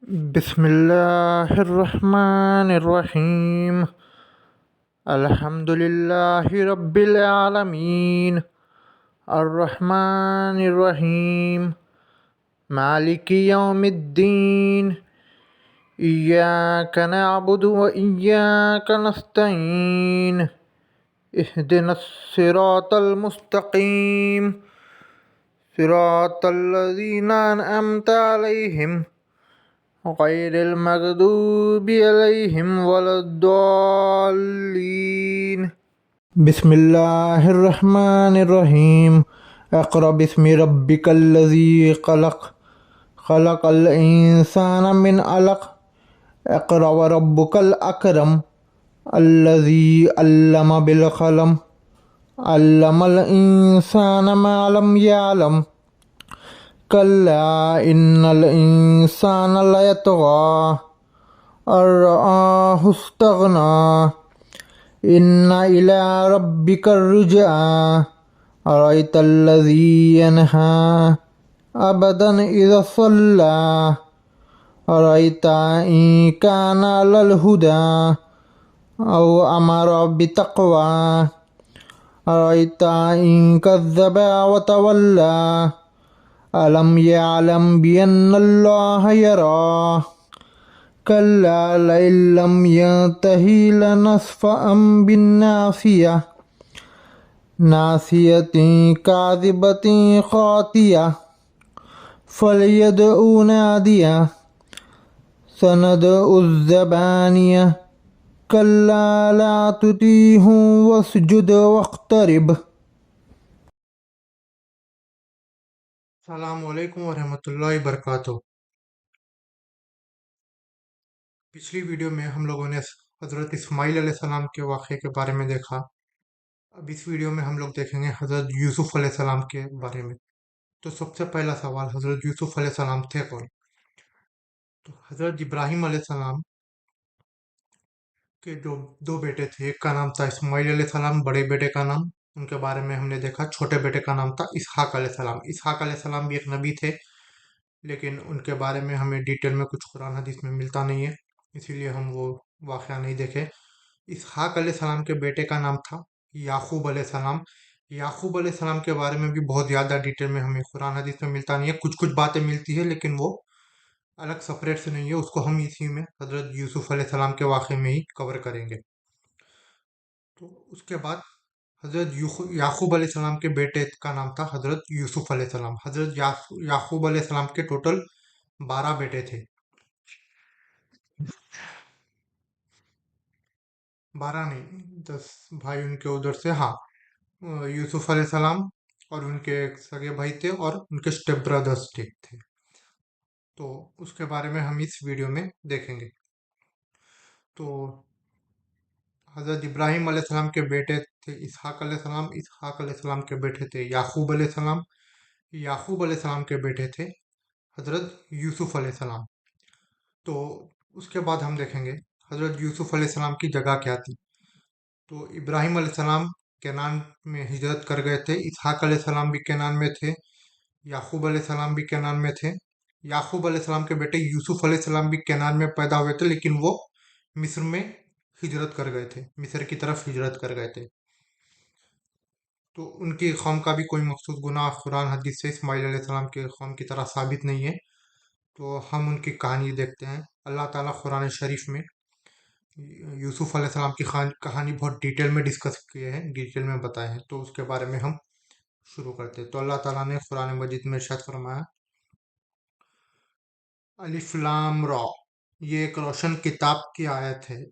بسم اللہ الرحمن الرحیم الحمد للہ رب العالمین الرحمن الرحیم مالک یوم الدین ایاک نعبد و ایاک نستعین اہدنا الصراط المستقیم صراط الذین انعمت علیہم غیر المغضوب علیہم ولا الضالین۔ بسم اللہ الرحمن الرحیم۔ اقرأ بسم ربک الذی خلق خلق الانسان من علق اقرأ وربک الاکرم الذی علم بالقلم علم الانسان ما لم يعلم كلا إن الإنسان ليطغى أن رآه استغنى إن إلى ربك الرجعى أرأيت الذي ينهى عبدا إذا صلى أرأيت إن كان على الهدى أو أمر بتقوى أرأيت إن كذب وتولى ألم يعلم بأن الله يرى كلا لئن لم ينته لنسفعا بالناصية ناصية كاذبة خاطئة فليدع ناديه سندع الزبانية كلا لا تطعه واسجد واقترب۔ السلام علیکم ورحمۃ اللہ وبرکاتہ۔ پچھلی ویڈیو میں ہم لوگوں نے حضرت اسماعیل علیہ السلام کے واقعے کے بارے میں دیکھا۔ اب اس ویڈیو میں ہم لوگ دیکھیں گے حضرت یوسف علیہ السلام کے بارے میں۔ تو سب سے پہلا سوال، حضرت یوسف علیہ السلام تھے کون؟ تو حضرت ابراہیم علیہ السلام کے جو دو بیٹے تھے، ایک کا نام تھا اسماعیل علیہ السلام، بڑے بیٹے کا نام، ان کے بارے میں ہم نے دیکھا۔ چھوٹے بیٹے کا نام تھا اسحاق علیہ السلام۔ اسحاق علیہ السلام بھی ایک نبی تھے، لیکن ان کے بارے میں ہمیں ڈیٹیل میں کچھ قرآن حدیث میں ملتا نہیں ہے، اسی لیے ہم وہ واقعہ نہیں دیکھے۔ اسحاق علیہ السلام کے بیٹے کا نام تھا یعقوب علیہ السلام۔ یعقوب علیہ السلام کے بارے میں بھی بہت زیادہ ڈیٹیل میں ہمیں قرآن حدیث میں ملتا نہیں ہے، کچھ کچھ باتیں ملتی ہے لیکن وہ الگ سپریٹ سے نہیں ہے، اس کو ہم اسی میں حضرت یوسف علیہ السلام کے واقعے میں ہی کور کریں گے۔ تو اس کے بعد حضرت یعقوب علیہ السلام کے بیٹے کا نام تھا حضرت یوسف علیہ السلام۔ حضرت یعقوب علیہ السلام کے ٹوٹل 12 بیٹے تھے، 12 نہیں 10 بھائی ان کے ادھر سے، ہاں، یوسف علیہ السلام اور ان کے ایک سگے بھائی تھے اور ان کے سٹیپ برادرز تھے۔ تو اس کے بارے میں ہم اس ویڈیو میں دیکھیں گے۔ تو حضرت ابراہیم علیہ السلام کے بیٹے تھے اسحاق علیہ السلام، اسحاق علیہ السلام کے بیٹے تھے یعقوب علیہ السلام، یعقوب علیہ السلام کے بیٹے تھے حضرت یوسف علیہ السلام۔ تو اس کے بعد ہم دیکھیں گے حضرت یوسف علیہ السلام کی جگہ کیا تھی۔ تو ابراہیم علیہ السلام کینان میں ہجرت کر گئے تھے، اسحاق علیہ السلام بھی کینان میں تھے، یعقوب علیہ السلام بھی کینان میں تھے۔ یعقوب علیہ السلام کے بیٹے یوسف علیہ السلام بھی کینان میں پیدا ہوئے تھے، لیکن وہ مصر میں ہجرت کر گئے تھے، مصر کی طرف ہجرت کر گئے تھے۔ تو ان کی قوم کا بھی کوئی مخصوص گناہ قرآن حدیث سے اسماعیل علیہ السلام کے قوم کی طرح ثابت نہیں ہے۔ تو ہم ان کی کہانی دیکھتے ہیں۔ اللہ تعالیٰ قرآن شریف میں یوسف علیہ السلام کی کہانی بہت ڈیٹیل میں ڈسکس کیے ہیں، ڈیٹیل میں بتائے ہیں، تو اس کے بارے میں ہم شروع کرتے ہیں۔ تو اللہ تعالیٰ نے قرآن مجید میں ارشاد فرمایا، الف لام را، یہ ایک روشن کتاب کی آیت ہے۔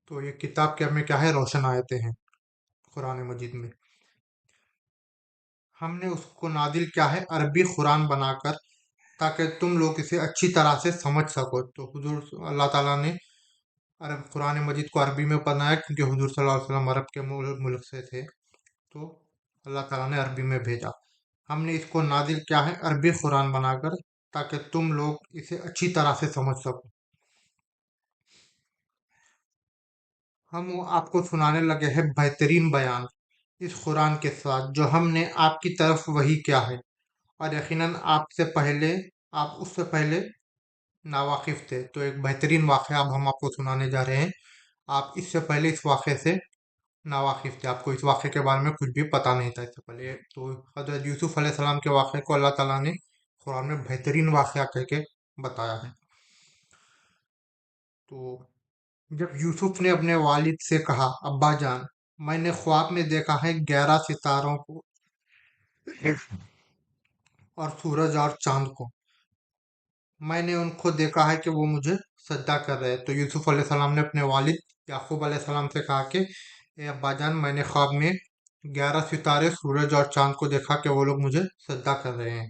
تو یہ کتاب کے میں کیا ہے؟ روشن آیتیں ہیں قرآن مجید میں۔ ہم نے اس کو نازل کیا ہے عربی قرآن بنا کر، تاکہ تم لوگ اسے اچھی طرح سے سمجھ سکو۔ تو حضور اللہ تعالیٰ نے قرآن مجید کو عربی میں بنایا، کیونکہ حضور صلی اللہ علیہ وسلم عرب کے ملک سے تھے، تو اللہ تعالیٰ نے عربی میں بھیجا۔ ہم نے اس کو نازل کیا ہے عربی قرآن بنا کر، تاکہ تم لوگ اسے اچھی طرح سے سمجھ سکو۔ ہم آپ کو سنانے لگے ہیں بہترین بیان اس قرآن کے ساتھ جو ہم نے آپ کی طرف وحی کیا ہے، और यकीनन आपसे पहले आप उससे पहले नावाकिफ थे। तो एक बेहतरीन वाक़या अब हम आपको सुनाने जा रहे हैं। आप इससे पहले इस वाक़े से नावाकिफ थे, आपको इस वाक़े के बारे में कुछ भी पता नहीं था इससे पहले। तो हज़रत यूसुफ अलैहिस्सलाम के वाक़े को अल्लाह ताला ने कुरान में बेहतरीन वाक़या कह के बताया है। तो जब यूसुफ ने अपने वालिद से कहा, अब्बा जान, मैंने ख्वाब में देखा है 11 सितारों को और सूरज और चांद को। मैंने उनको देखा है कि वो मुझे सजदा कर रहे हैं। तो यूसुफ अलैहिस्सलाम ने अपने वालिद याकूब अलैहिस्सलाम से कहा कि ए अब्बा जान, मैंने ख्वाब में 11 सितारे, सूरज और चांद को देखा कि वो लोग मुझे सजदा कर रहे हैं।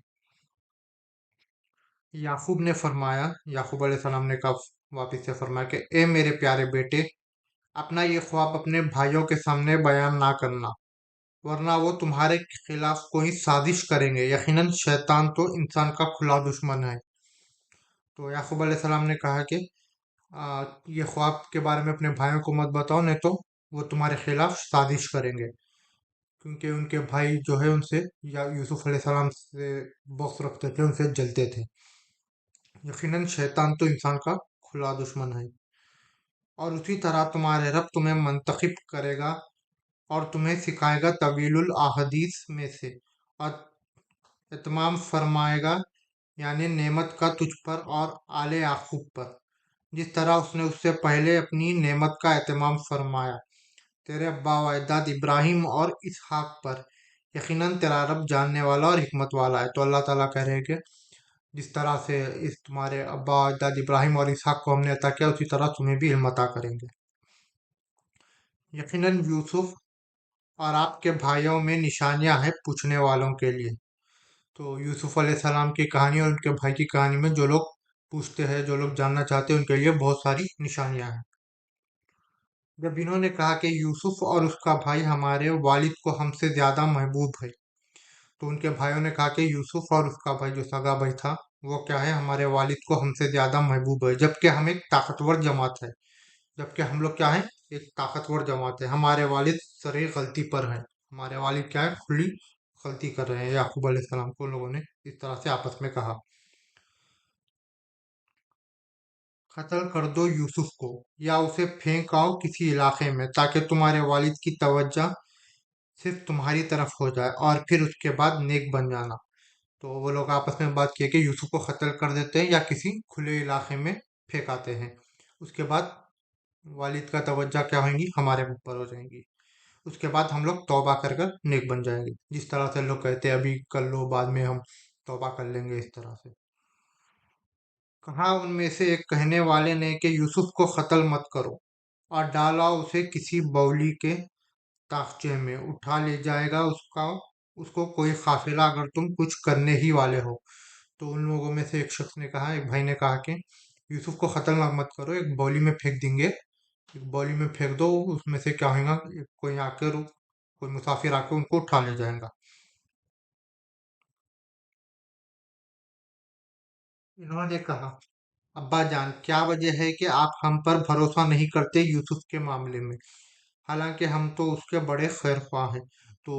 याकूब अलैहिस्सलाम ने कहा वापिस से फरमाया कि ए मेरे प्यारे बेटे, अपना ये ख्वाब अपने भाइयों के सामने बयान ना करना, वरना वो तुम्हारे खिलाफ कोई साजिश करेंगे। यकीनन शैतान तो इंसान का खुला दुश्मन है। तो याकूब अलैहिस्सलाम ने कहा कि ये ख्वाब के बारे में अपने भाइयों को मत बताओ, नहीं तो वो तुम्हारे खिलाफ साजिश करेंगे। क्योंकि उनके भाई जो है उनसे या यूसुफ अलैहिस्सलाम से बग़्ज़ रखते थे, उनसे जलते थे। यकीनन शैतान तो इंसान का खुला दुश्मन है। और उसी तरह तुम्हारे रब तुम्हें मुंतखब करेगा और तुम्हें सिखाएगा तवीलुल अहादीस में से, और इत्माम फरमाएगा यानी नेमत का तुझ पर और आले याकूब पर, जिस तरह उसने उससे पहले अपनी नेमत का एहतमाम फरमाया तेरे अब्बा व अजदाद इब्राहिम और इसहाक पर। यकीनन तेरा रब जानने वाला और हिकमत वाला है। तो अल्लाह ताला कह रहे हैं कि जिस तरह से इस तुम्हारे अब्बा अजदाद इब्राहिम और इसहाक को हमने अता किया, उसी तरह तुम्हें भी इल्म अता करेंगे। यकीनन यूसुफ और आपके भाइयों में निशानियां हैं पूछने वालों के लिए। तो यूसुफ अलैहिस्सलाम की कहानी और उनके भाई की कहानी में जो लोग पूछते हैं, जो लोग जानना चाहते हैं, उनके लिए बहुत सारी निशानियां हैं। जब इन्होंने कहा कि यूसुफ और उसका भाई हमारे वालिद को हमसे ज्यादा महबूब है, तो उनके भाइयों ने कहा कि यूसुफ और उसका भाई जो सगा भाई था, वो क्या है, हमारे वालिद को हमसे ज्यादा महबूब है, जबकि हम एक ताकतवर जमात है। जबकि हम लोग क्या है, एक ताकतवर जमात है। हमारे वालिद सरे गलती पर है। हमारे वालिद क्या है, खुली गलती कर रहे हैं। याकूब अलैहिस्सलाम को लोगों ने इस तरह से आपस में कहा। कत्ल कर दो यूसुफ को या उसे फेंक आओ किसी इलाके में, ताकि तुम्हारे वालिद की तवज्जो सिर्फ तुम्हारी तरफ हो जाए और फिर उसके बाद नेक बन जाना। तो वो लोग आपस में बात किए कि यूसुफ को कत्ल कर देते हैं या किसी खुले इलाके में फेंकाते हैं। उसके बाद वालिद का तवज्जो क्या होंगी, हमारे ऊपर हो जाएंगी। उसके बाद हम लोग तौबा कर कर नेक बन जाएंगे। जिस तरह से लोग कहते हैं अभी कर लो, बाद में हम तौबा कर लेंगे, इस तरह से कहा। उनमें से एक कहने वाले ने कि यूसुफ को कत्ल मत करो और डाला उसे किसी बौली के ताकचे में, उठा ले जाएगा उसका उसको कोई काफिला, अगर तुम कुछ करने ही वाले हो। तो उन लोगों में से एक शख्स ने कहा, एक भाई ने कहा कि यूसुफ को कत्ल मत करो, एक बौली में फेंक देंगे। एक बौली में फेंक दो, उसमें से क्या होगा, कोई आकर कोई मुसाफिर आकर उनको उठा ले जाएगा। इन्होंने कहा, अब्बा जान, क्या वजह है कि आप हम पर भरोसा नहीं करते यूसुफ के मामले में, हालांकि हम तो उसके बड़े खैर ख्वाह हैं। तो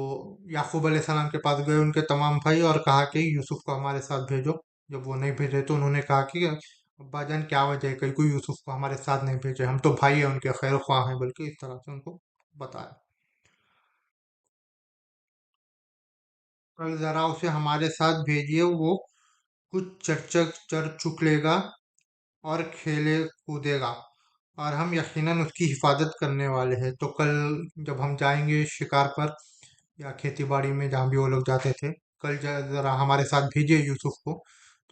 याकूब अलैहिस्सलाम के पास गए उनके तमाम भाई और कहा कि यूसुफ को हमारे साथ भेजो। जब वो नहीं भेजे तो उन्होंने कहा कि अब्बा जान, क्या वजह है, कहीं कोई यूसुफ को हमारे साथ नहीं भेजे, हम तो भाई हैं उनके, खैर ख्वाह हैं, बल्कि इस तरह से उनको बताया। कल जरा उसे हमारे साथ भेजिए, वो कुछ चर चर चुक लेगा और खेले कूदेगा, और हम यकीनन उसकी हिफाजत करने वाले हैं। तो कल जब हम जाएंगे शिकार पर या खेती बाड़ी में, जहाँ भी वो लोग जाते थे, कल जरा हमारे साथ भेजिए यूसुफ को,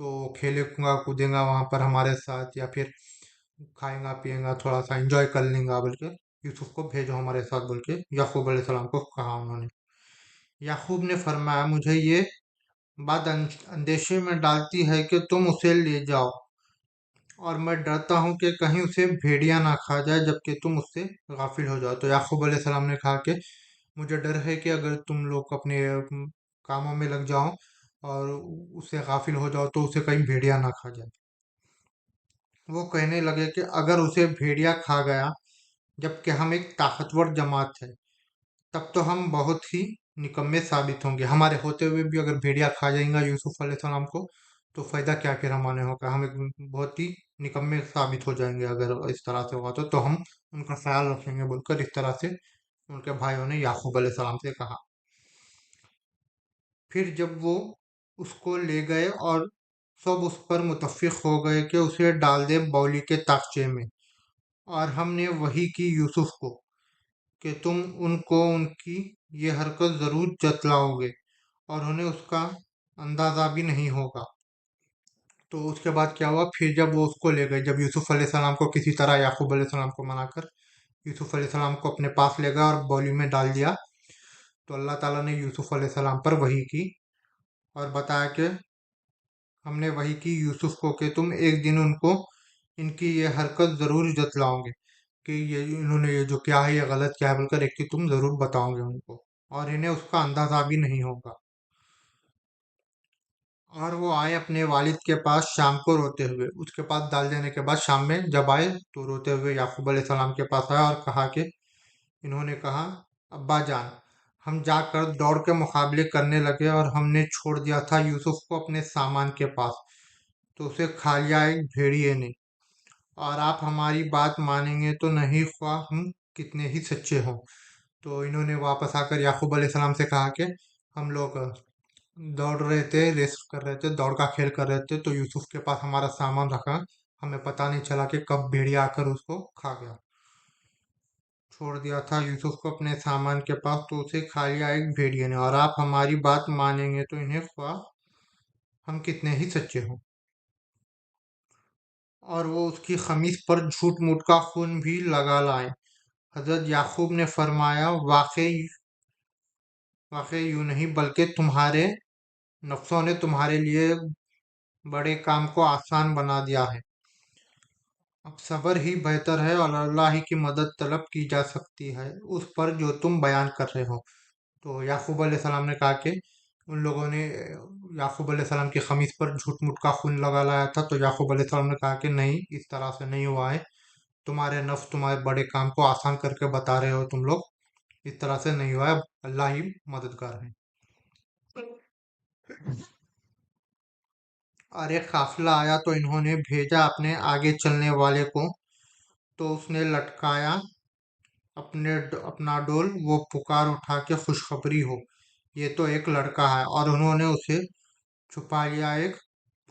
तो खेलेगा कूदेगा वहां पर हमारे साथ, या फिर खाएगा पिएगा, थोड़ा सा एंजॉय कर लेगा, बल्कि यूसुफ को भेजो हमारे साथ, बोल के याकूब अलैहिस्सलाम को कहा उन्होंने। याकूब ने फरमाया, मुझे ये बात अंदेशे में डालती है कि तुम उसे ले जाओ, और मैं डरता हूँ कि कहीं उसे भेड़िया ना खा जाए जबकि तुम उससे गाफिल हो जाओ। तो याकूब अलैहिस्सलाम ने कहा कि मुझे डर है कि अगर तुम लोग अपने कामों में लग जाओ और उससे गाफिल हो जाओ, तो उसे कहीं भेड़िया ना खा जाए। वो कहने लगे कि अगर उसे भेड़िया खा गया, जबकि हम एक ताकतवर जमात है, तब तो हम बहुत ही निकम्मे साबित होंगे। हमारे होते हुए भी अगर भेड़िया खा जाएगा यूसुफ अलैहिस्सलाम को, तो फायदा क्या फिर हमारे होगा, हम एक बहुत ही निकम्मे साबित हो जाएंगे अगर इस तरह से हुआ तो हम उनका ख्याल रखेंगे बोलकर इस तरह से उनके भाइयों ने याकूब अलैहिस्सलाम से कहा। फिर जब वो उसको ले गए और सब उस पर मुतफिक हो गए कि उसे डाल दे बौली के ताकचे में, और हमने वही की यूसुफ को कि तुम उनको उनकी ये हरकत जरूर जतलाओगे और उन्हें उसका अंदाजा भी नहीं होगा। तो उसके बाद क्या हुआ, फिर जब वो उसको ले गए, जब यूसुफ अलैहिस्सलाम को किसी तरह याकूब अलैहिस्सलाम को मनाकर यूसुफ अलैहिस्सलाम को अपने पास ले गए और बौली में डाल दिया, तो अल्लाह ताला ने यूसुफ अलैहिस्सलाम पर वही की और बताया कि हमने वही की यूसुफ को कि तुम एक दिन उनको इनकी ये हरकत जरूर जतलाओगे कि ये इन्होंने ये जो क्या है ये गलत क्या है बोलकर एक चीज तुम जरूर बताओगे उनको, और इन्हें उसका अंदाजा भी नहीं होगा। और वो आए अपने वालिद के पास शाम को रोते हुए, उसके पास डाल देने के बाद शाम में जब आए तो रोते हुए याकूब अलैहिस्सलाम के पास आया और कहा कि इन्होंने कहा, अब्बा जान, हम जाकर दौड़ के मुकाबले करने लगे और हमने छोड़ दिया था यूसुफ को अपने सामान के पास, तो उसे खा लिया एक भेड़िए ने, और आप हमारी बात मानेंगे तो नहीं, ख्वाह हम कितने ही सच्चे हों। तो इन्होंने वापस आकर याकूब अलैहिस्सलाम से कहा कि हम लोग दौड़ रहे थे, रेस कर रहे थे, दौड़ का खेल कर रहे थे, तो यूसुफ के पास हमारा सामान रखा, हमें पता नहीं चला कि कब भेड़िया आकर उसको खा गया। छोड़ दिया था यूसुफ को अपने सामान के पास, तो उसे खा लिया एक भेड़िए ने, और आप हमारी बात मानेंगे तो इन्हें ख्वाह हम कितने ही सच्चे हों। और वो उसकी खमीस पर झूठ मूठ का खून भी लगा लाए। हजरत याकूब ने फरमाया, वाकई वाकई यूं नहीं बल्कि तुम्हारे नफ्सों ने तुम्हारे लिए बड़े काम को आसान बना दिया है। अब सब्र ही बेहतर है और अल्लाह ही की मदद तलब की जा सकती है उस पर जो तुम बयान कर रहे हो। तो याकूब अलैहिस्सलाम ने कहा कि उन लोगों ने याकूब अलैहिस्सलाम की खमीस पर झूठ मूठ का खून लगा लाया था, तो याकूब अलैहिस्सलाम ने कहा कि नहीं, इस तरह से नहीं हुआ है, तुम्हारे नफ्स तुम्हारे बड़े काम को आसान करके बता रहे हो तुम लोग, इस तरह से नहीं हुआ है, अल्लाह ही मददगार है। और एक काफिला आया तो इन्होंने भेजा अपने आगे चलने वाले को, तो उसने लटकाया अपना डोल, वो पुकार उठा के खुशखबरी हो, ये तो एक लड़का है, और उन्होंने उसे छुपा लिया एक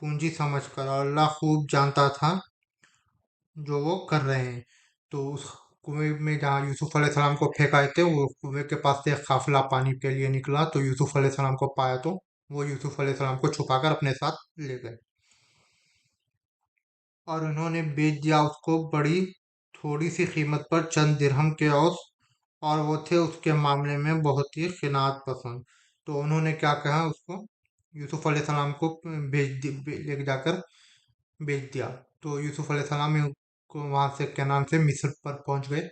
पूंजी समझकर, और अल्लाह खूब जानता था जो वो कर रहे हैं। तो उस कुएं में जहाँ यूसुफ अलैहिस्सलाम को फेंकाए थे, वो कुएं के पास से एक काफिला पानी के लिए निकला, तो यूसुफ अलैहिस्सलाम को पाया, तो वो यूसुफ अलैहिस्सलाम को छुपाकर अपने साथ ले गए और उन्होंने बेच दिया उसको बड़ी थोड़ी सी कीमत पर, चंद दिरहम के औस, और वो थे उसके मामले में बहुत ही खिनात पसंद। तो उन्होंने क्या कहा, उसको यूसुफ अलैहिस्सलाम को ले जाकर बेच दिया। तो यूसुफ अलैहिस्सलाम को वहां से केनान से मिस्र पर पहुंच गए।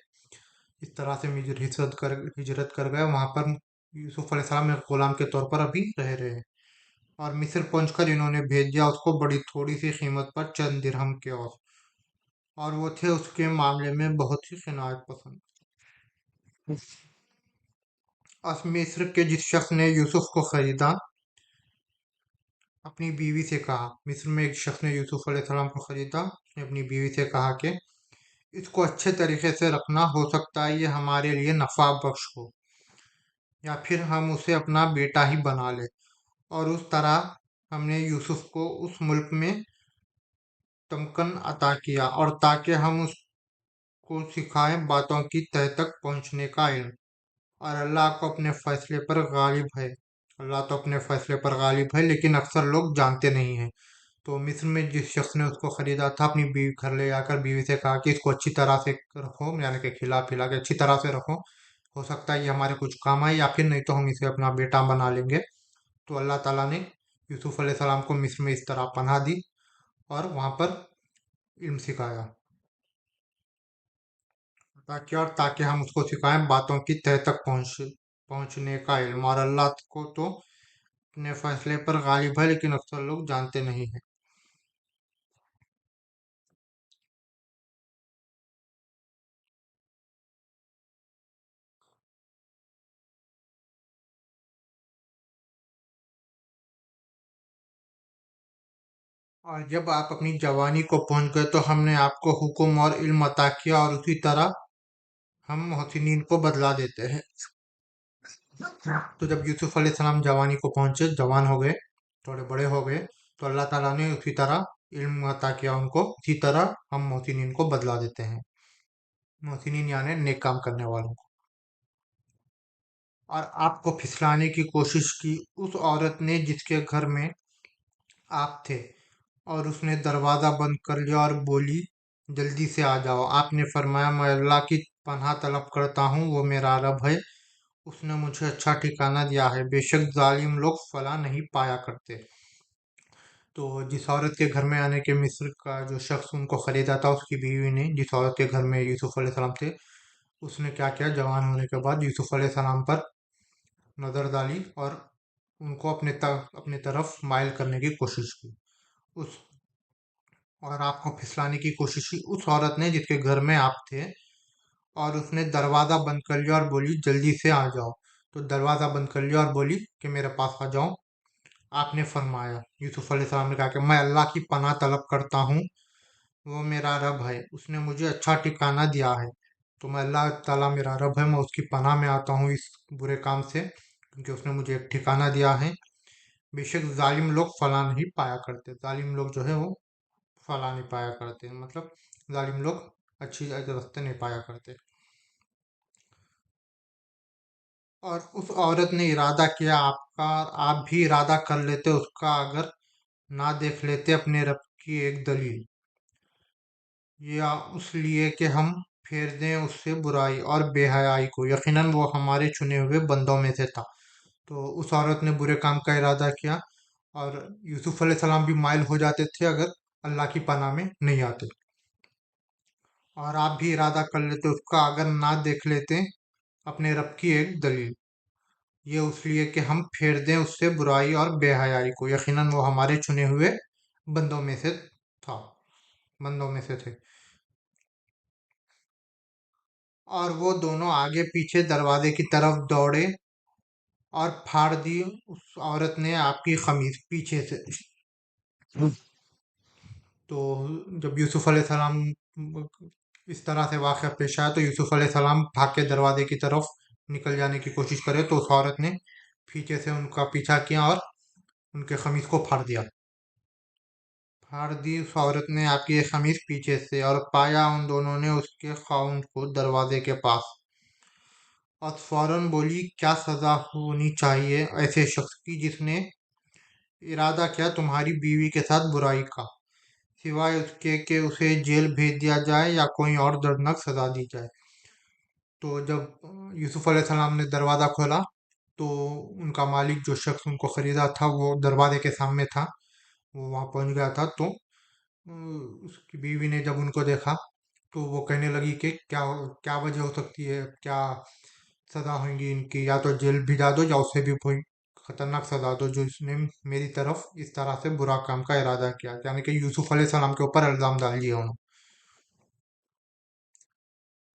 इस तरह से हिजरत कर गए वहां पर। यूसुफ अलैहिस्सलाम एक गुलाम के तौर पर अभी रह रहे हैं, और मिस्र पहुंचकर इन्होंने भेज दिया उसको बड़ी थोड़ी सी कीमत पर, चंद दिरहम के, और वो थे उसके मामले में बहुत ही किनायत पसंद। अस मिस्र के जिस शख्स ने यूसुफ को खरीदा, अपनी बीवी से कहा, मिस्र में एक शख्स ने यूसुफ अलैहिस्सलाम को खरीदा, उसने अपनी बीवी से कहा कि इसको अच्छे तरीके से रखना, हो सकता है ये हमारे लिए नफा बख्श हो, या फिर हम उसे अपना बेटा ही बना ले। और उस तरह हमने यूसुफ को उस मुल्क में तमकन अता किया, और ताकि हम उसको सिखाएं बातों की तह तक पहुंचने का इल्म। और अल्लाह को अपने फैसले पर गालिब है, अल्लाह तो अपने फैसले पर गालिब है, लेकिन अक्सर लोग जानते नहीं हैं। तो मिस्र में जिस शख्स ने उसको खरीदा था, अपनी बीवी घर ले जाकर बीवी से कहा कि इसको अच्छी तरह से रखो, यानी कि खिला पिला के अच्छी तरह से रखो, हो सकता है ये हमारे कुछ काम आए, या फिर नहीं तो हम इसे अपना बेटा बना लेंगे। तो अल्लाह ताला ने यूसुफ अलैहिस्सलाम को मिस्र में इस तरह पनाह दी और वहां पर इल्म सिखाया, ताकि हम उसको सिखाएं बातों की तह तक पहुंचने का इल्म। और अल्लाह को तो अपने फैसले पर गालिब है, लेकिन अक्सर लोग जानते नहीं हैं। और जब आप अपनी जवानी को पहुंच गए तो हमने आपको हुक्म और इल्म अता किया, और उसी तरह हम मोहसिनीन को बदला देते हैं। तो जब यूसुफ अलैहिस्सलाम जवानी को पहुंचे, जवान हो गए, थोड़े बड़े हो गए, तो अल्लाह ताला ने उसी तरह इल्म अता किया उनको, उसी तरह हम मोहसिनीन को बदला देते हैं। मोहसिनीन यानी नेक काम करने वालों को। और आपको फिसलाने की कोशिश की उस औरत ने जिसके घर में आप थे, और उसने दरवाजा बंद कर लिया और बोली, जल्दी से आ जाओ। आपने फरमाया, मैं अल्लाह की पनाह तलब करता हूँ, वो मेरा रब है, उसने मुझे अच्छा ठिकाना दिया है, बेशक जालिम लोग फला नहीं पाया करते। तो जिस औरत के घर में आने के मिस्र का जो शख्स उनको खरीदा था, उसकी बीवी ने जिस औरत के घर में यूसुफ अलैहिस्सलाम थे, उसने क्या किया, जवान होने के बाद यूसुफ अलैहिस्सलाम पर नजर डाली और उनको अपने तरफ माइल करने की कोशिश की। उस और आपको फिसलाने की कोशिश की उस औरत ने जिसके घर में आप थे, और उसने दरवाजा बंद कर लिया और बोली, जल्दी से आ जाओ। तो दरवाजा बंद कर लिया और बोली कि मेरे पास आ जाओ। आपने फरमाया, यूसुफ अलैहिस्सलाम ने कहा कि मैं अल्लाह की पनाह तलब करता हूँ, वो मेरा रब है, उसने मुझे अच्छा ठिकाना दिया है। तो मैं, अल्लाह ताला मेरा रब है, मैं उसकी पनाह में आता हूँ इस बुरे काम से, क्योंकि उसने मुझे एक ठिकाना दिया है। बेशक जालिम लोग फला नहीं पाया करते, जालिम लोग जो है वो फला नहीं पाया करते, मतलब जालिम लोग अच्छी रास्ते नहीं पाया करते। और उस औरत ने इरादा किया आपका, आप भी इरादा कर लेते उसका, अगर ना देख लेते अपने रब की एक दलील, या उस लिए कि हम फेर दें उससे बुराई और बेहयाई को, यकीनन वो हमारे चुने हुए बंदों में से था। तो उस औरत ने बुरे काम का इरादा किया, और यूसुफ अलैहिस्सलाम भी माइल हो जाते थे अगर अल्लाह की पनाह में नहीं आते। और आप भी इरादा कर लेते उसका, अगर ना देख लेते अपने रब की एक दलील, ये उस लिए कि हम फेर दें उससे बुराई और बेहयाई को, यकीनन वो हमारे चुने हुए बंदों में से था, बंदों में से थे। और वो दोनों आगे पीछे दरवाजे की तरफ दौड़े, और फाड़ दी उस औरत ने आपकी खमीज पीछे से। तो जब यूसुफ अलैहिस्सलाम इस तरह से वाक़या पेश आया, तो यूसुफ अलैहिस्सलाम भाग के दरवाजे की तरफ निकल जाने की कोशिश करे, तो उस औरत ने पीछे से उनका पीछा किया और उनके खमीज को फाड़ दिया। फाड़ दी उस औरत ने आपकी एक खमीज पीछे से, और पाया उन दोनों ने उसके खाउंद को दरवाजे के पास। और फौरन बोली, क्या सजा होनी चाहिए ऐसे शख्स की जिसने इरादा किया तुम्हारी बीवी के साथ बुराई का, सिवाय उसके कि उसे जेल भेज दिया जाए या कोई और दर्दनाक सजा दी जाए। तो जब यूसुफ अलैहिस्सलाम ने दरवाज़ा खोला, तो उनका मालिक जो शख्स उनको खरीदा था वो दरवाजे के सामने था, वो वहां पहुंच गया था। तो उसकी बीवी ने जब उनको देखा, तो वो कहने लगी कि क्या क्या वजह हो सकती है, क्या सजा होंगी इनकी, या तो जेल भिजा दो या उससे भी कोई खतरनाक सजा दो, जो इसने मेरी तरफ इस तरह से बुरा काम का इरादा किया, यानी कि यूसुफ अलैहिस्सलाम के ऊपर इल्जाम डाल दिया उन्होंने।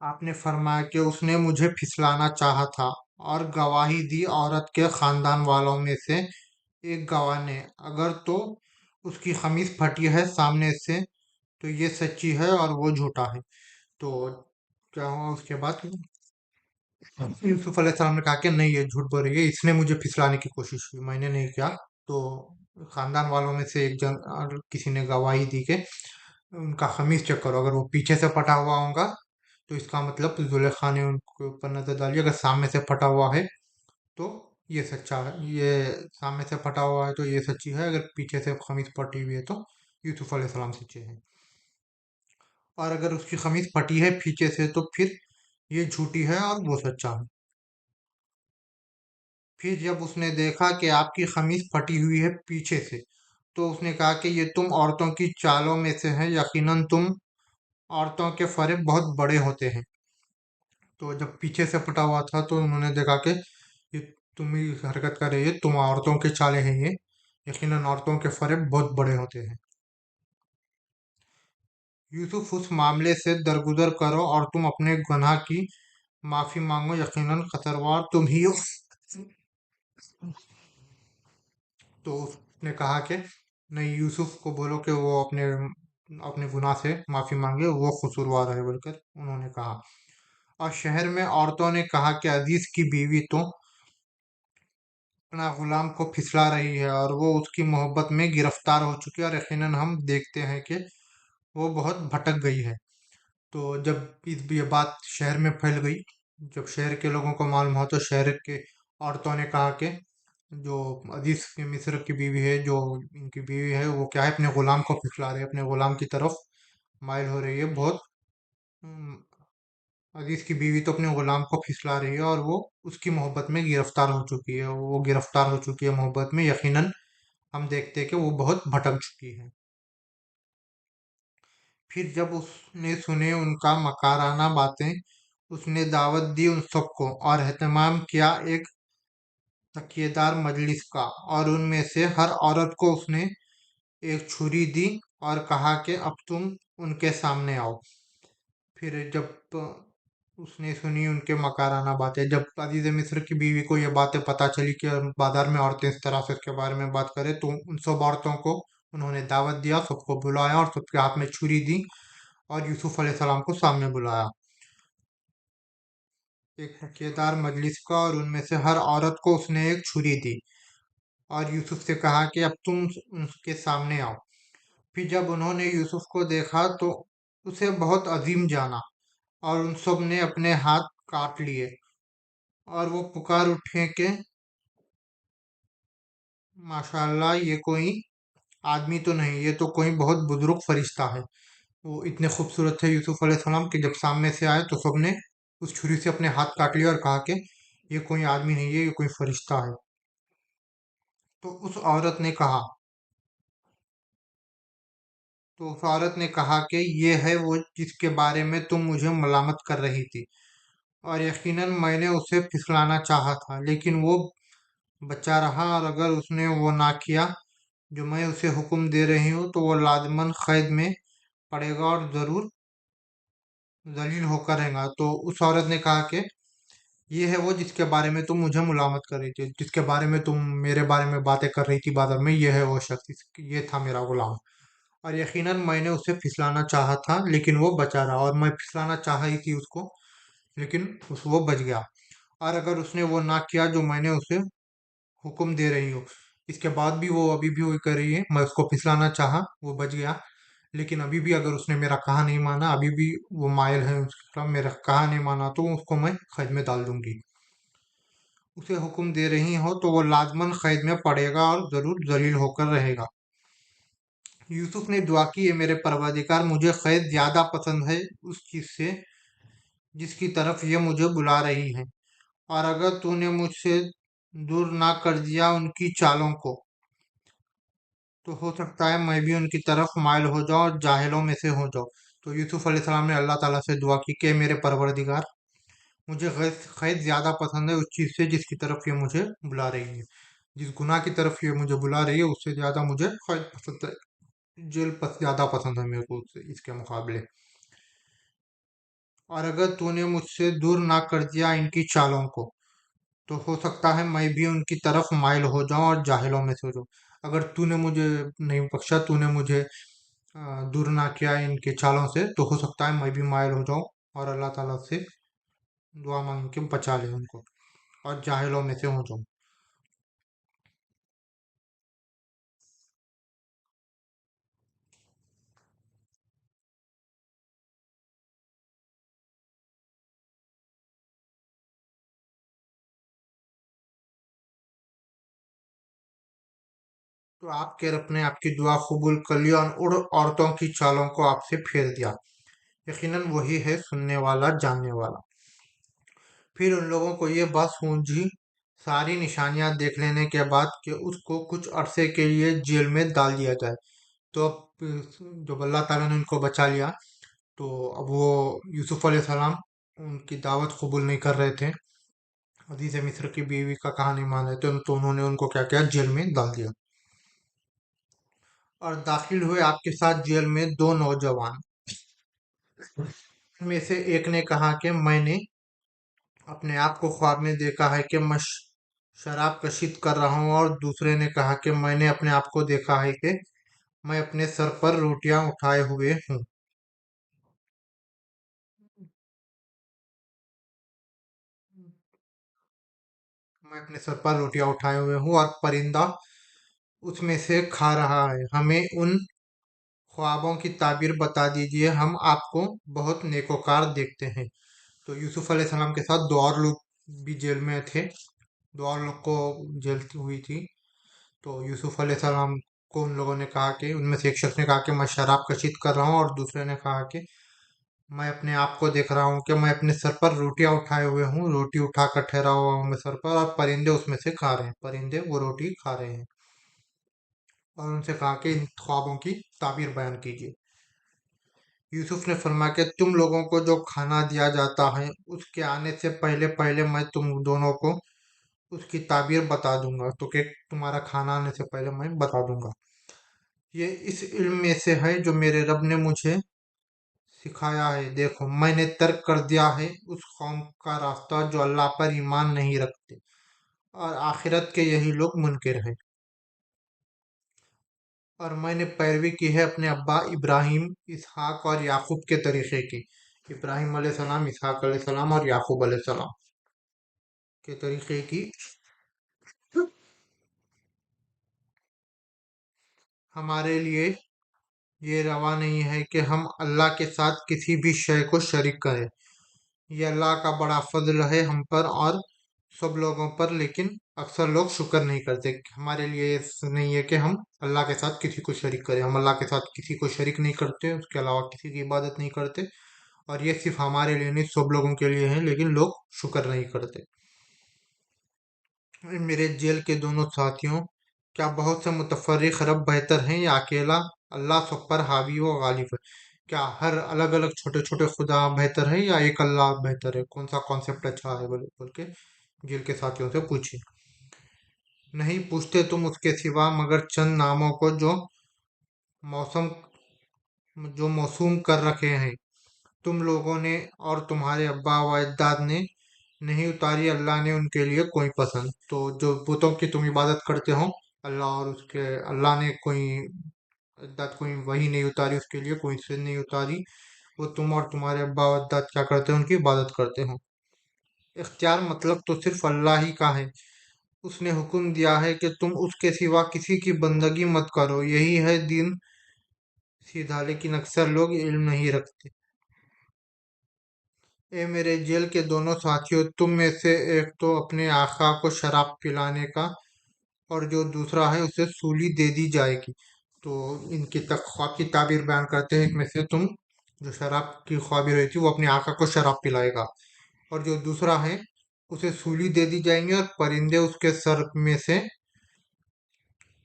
आपने फरमाया कि उसने मुझे फिसलाना चाहा था, और गवाही दी औरत के खानदान वालों में से एक गवाह ने, अगर तो उसकी खमीज फटी है सामने से तो ये सच्ची है और वो झूठा है। तो क्या हुआ उसके बाद, यूसुफ अलैहिस्सलाम ने कहा कि नहीं, ये झूठ बोल रही है, इसने मुझे फिसलाने की कोशिश की, मैंने नहीं किया। तो खानदान वालों में से एक जन और किसी ने गवाही दी कि उनका खमीज चेक करो, अगर वो पीछे से फटा हुआ होगा तो इसका मतलब जुलेखा ने उनके ऊपर नजर डाली, अगर सामने से फटा हुआ है तो ये सच्चा है, ये सामने से फटा हुआ है तो ये सच्ची है, अगर पीछे से खमीज फटी हुई है तो यूसुफ अलैहिस्सलाम सच्चे हैं। और अगर उसकी खमीज फटी है पीछे से तो फिर ये झूठी है और वो सच्चा है। फिर जब उसने देखा कि आपकी खमीज फटी हुई है पीछे से, तो उसने कहा कि ये तुम औरतों की चालों में से है, यकीनन तुम औरतों के फरेब बहुत बड़े होते हैं। तो जब पीछे से फटा हुआ था तो उन्होंने देखा कि ये तुम ही हरकत कर रही है, तुम औरतों के चाले हैं ये, यकीनन औरतों के फरेब बहुत बड़े होते हैं। यूसुफ, उस मामले से दरगुजर करो और तुम अपने गुनाह की माफी मांगो, यकीनन कसूरवार तुम ही हो। तो उसने कहा कि नहीं, यूसुफ को बोलो कि वो अपने अपने गुनाह से माफी मांगे, वो कसूरवार है बोलकर उन्होंने कहा। और शहर में औरतों ने कहा कि अजीज की बीवी तो अपना गुलाम को फिसला रही है और वो उसकी मोहब्बत में गिरफ्तार हो चुकी है, और यकीनन हम देखते हैं कि वो बहुत भटक गई है। तो जब ये बात शहर में फैल गई, जब शहर के लोगों को मालूम हुआ, तो शहर के औरतों ने कहा कि जो अजीज की मिस्र की बीवी है, जो इनकी बीवी है, वो क्या है, अपने गुलाम को फिसला रही है, अपने गुलाम की तरफ माइल हो रही है बहुत। हम्म, अजीज की बीवी तो अपने गुलाम को फिसला रही है, और वो उसकी मोहब्बत में गिरफ्तार हो चुकी है, वो गिरफ्तार हो चुकी है मोहब्बत में, यकीनन हम देखते हैं कि वो बहुत भटक चुकी है। फिर जब उसने सुने उनका मकाराना बातें, उसने दावत दी उन सबको और एहतमाम किया एक तकिएदार मजलिस का, और उनमें से हर औरत को उसने एक छुरी दी और कहा कि अब तुम उनके सामने आओ। फिर जब उसने सुनी उनके मकाराना बातें, जब अजीज मिस्र की बीवी को ये बातें पता चली कि बाजार में औरतें इस तरह से उसके बारे में बात करें, तो उन सब औरतों को उन्होंने दावत दिया, सबको बुलाया और सबके हाथ में छुरी दी और यूसुफ अलैहिस्सलाम को सामने बुलाया एक ठेकेदार मजलिस का, और उनमें से हर औरत को उसने एक छुरी दी और यूसुफ से कहा कि अब तुम उनके सामने आओ। फिर जब उन्होंने यूसुफ को देखा तो उसे बहुत अजीम जाना, और उन सब ने अपने हाथ काट लिए और वो पुकार उठे कि माशाल्लाह, ये कोई आदमी तो नहीं, ये तो कोई बहुत बुजुर्ग फरिश्ता है। वो इतने खूबसूरत थे यूसुफ अलैहिस्सलाम के, जब सामने से आए तो सबने उस छुरी से अपने हाथ काट लिए और कहा कि ये कोई आदमी नहीं है, ये कोई फरिश्ता है। तो उस औरत ने कहा तो उस औरत ने कहा कि ये है वो जिसके बारे में तुम मुझे मलामत कर रही थी, और यकीनन मैंने उसे फिसलाना चाहा था, लेकिन वो बचा रहा, और अगर उसने वो ना किया जो मैं उसे हुक्म दे रही हूँ, तो वो लाजमन कैद में पड़ेगा और जरूर जलील होकर रहेगा। तो उस औरत ने कहा कि ये है वो जिसके बारे में तुम मुझे मुलामत कर रही थी, जिसके बारे में तुम मेरे बारे में बातें कर रही थी बाजार में, ये है वो शख्स, ये था मेरा गुलाम। और यकीनन मैंने उसे फिसलाना चाहा था, लेकिन वो बचा रहा, और मैं फिसलाना चाहा ही थी उसको, लेकिन वो बच गया। और अगर उसने वो ना किया जो मैंने उसे हुक्म दे रही हूँ, इसके बाद भी वो अभी भी वही कर रही है, मैं उसको फिसलाना चाहा, वो बच गया, लेकिन अभी भी अगर उसने मेरा कहा नहीं माना, अभी भी वो मायल है उसके खिलाफ, मेरा कहा नहीं माना, तो उसको मैं कैद में डाल दूंगी। उसे हुक्म दे रही हो तो वो लाजमन कैद में पड़ेगा और जरूर जलील होकर रहेगा। यूसुफ ने दुआ की, ये मेरे परवरदिगार, मुझे कैद ज्यादा पसंद है उस चीज से जिसकी तरफ ये मुझे बुला रही है, और अगर तूने मुझसे दूर ना कर दिया उनकी चालों को, तो हो सकता है मैं भी उनकी तरफ माइल हो जाऊं और जाहिलों में से हो जाऊं। तो यूसुफ अलैहिस्सलाम ने अल्लाह ताला से दुआ की कि मेरे परवरदिगार, मुझे खैर ज्यादा पसंद है उस चीज से जिसकी तरफ ये मुझे बुला रही है, जिस गुनाह की तरफ ये मुझे बुला रही है उससे ज्यादा मुझे खैर पसंद है, ज्यादा पसंद है मेरे को उससे, इसके मुकाबले। और अगर तूने मुझसे दूर ना कर दिया इनकी चालों को, तो हो सकता है मैं भी उनकी तरफ माइल हो जाऊं और जाहिलों में से हो जाऊं। अगर तूने मुझे नहीं बख्शा, तूने मुझे दूर ना किया इनके चालों से, तो हो सकता है मैं भी माइल हो जाऊं और अल्लाह ताला से दुआ मांग के बचा ले उनको, और जाहिलों में से हो जाऊं। तो आपके रब ने आपकी दुआ कबूल कर लिया और उन औरतों की चालों को आपसे फेर दिया, यकीनन वही है सुनने वाला जानने वाला। फिर उन लोगों को ये बात सूझी, सारी निशानियां देख लेने के बाद, कि उसको कुछ अरसे के लिए जेल में डाल दिया जाए। तो अब जब अल्लाह ताला ने उनको बचा लिया, तो अब वो यूसुफ अलैहिस्सलाम उनकी दावत कबूल नहीं कर रहे थे, अजीज मिस्र की बीवी का कहा नहीं मान रहे थे, तो उन्होंने उनको क्या किया, जेल में डाल दिया। और दाखिल हुए आपके साथ जेल में दो नौजवान, में से एक ने कहा कि मैंने अपने आप को ख्वाब में देखा है कि मैं शराब कशीद कर रहा हूँ, और दूसरे ने कहा कि मैंने अपने आप को देखा है कि मैं अपने सर पर रोटियां उठाए हुए हूँ। मैं अपने सर पर रोटियां उठाए हुए हूँ और परिंदा उसमें से खा रहा है। हमें उन ख्वाबों की ताबीर बता दीजिए, हम आपको बहुत नेकोकार देखते हैं। तो यूसुफ अलैहिस्सलाम के साथ दो और लोग भी जेल में थे। दो और लोग को जेल हुई थी। तो यूसुफ अलैहिस्सलाम को उन लोगों ने कहा कि उनमें से एक शख्स ने कहा कि मैं शराब कशीद कर रहा हूँ, और दूसरे ने कहा कि मैं अपने आप को देख रहा हूँ कि मैं अपने सर पर रोटियां उठाए हुए हूँ, रोटी उठाकर ठहरा हुआ हूँ मैं सर पर, और परिंदे उसमें से खा रहे हैं, परिंदे वो रोटी खा रहे हैं। और उनसे कहा कि इन ख्वाबों की ताबीर बयान कीजिए। यूसुफ ने फरमाया कि तुम लोगों को जो खाना दिया जाता है, उसके आने से पहले पहले मैं तुम दोनों को उसकी ताबीर बता दूंगा। तो कि तुम्हारा खाना आने से पहले मैं बता दूंगा। ये इस इल्म में से है जो मेरे रब ने मुझे सिखाया है। देखो, मैंने तर्क कर दिया है उस कौम का रास्ता जो अल्लाह पर ईमान नहीं रखते, और आखिरत के यही लोग मुनकिर हैं। और मैंने पैरवी की है अपने अब्बा इब्राहिम, इसहाक और याकूब के तरीके की। इब्राहिम अलैहिस्सलाम, इसहाक अलैहिस्सलाम और याकूब अलैहिस्सलाम के तरीके की। हमारे लिए ये रवा नहीं है कि हम अल्लाह के साथ किसी भी शय को शरीक करें। ये अल्लाह का बड़ा फजल है हम पर और सब लोगों पर, लेकिन अक्सर लोग शुक्र नहीं करते। हमारे लिए नहीं है कि हम अल्लाह के साथ किसी को शरीक करें। हम अल्लाह के साथ किसी को शरीक नहीं करते, उसके अलावा किसी की इबादत नहीं करते। और ये सिर्फ हमारे लिए नहीं, सब लोगों के लिए है, लेकिन लोग शुक्र नहीं करते। मेरे जेल के दोनों साथियों, क्या बहुत से मुतफर्रिक रब बेहतर हैं या अकेला अल्लाह सब पर हावी व गालिब है? क्या हर अलग अलग छोटे छोटे खुदा बेहतर है या एक अल्लाह बेहतर है? कौन सा कॉन्सेप्ट अच्छा है, बोल बोल के जेल के साथियों से पूछिए। नहीं पूछते तुम उसके सिवा मगर चंद नामों को मौसम जो मौसूम कर रखे हैं तुम लोगों ने और तुम्हारे अब्बा व अजदाद ने। नहीं उतारी अल्लाह ने उनके लिए कोई पसंद। तो जो बुतों की तुम इबादत करते हो, अल्लाह और उसके अल्लाह ने कोई अजदाद कोई वही नहीं उतारी, उसके लिए कोई से नहीं उतारी। वो तुम और तुम्हारे अब्बा व अजदाद क्या करते हो, उनकी इबादत करते हो। इख्तियार मतलब तो सिर्फ अल्लाह ही का है। उसने हुक्म दिया है कि तुम उसके सिवा किसी की बंदगी मत करो, यही है दीन सीधा, लेकिन अक्सर लोग इल्म नहीं रखते। ए मेरे जेल के दोनों साथियों, तुम में से एक तो अपने आका को शराब पिलाने का, और जो दूसरा है उसे सूली दे दी जाएगी। तो इनकी ख्वाब की ताबीर बयान करते हैं। एक में से तुम, जो शराब की ख्वाबी रही थी, वो अपने आका को शराब पिलाएगा, और जो दूसरा है उसे सूली दे दी जाएंगी, और परिंदे उसके सर में से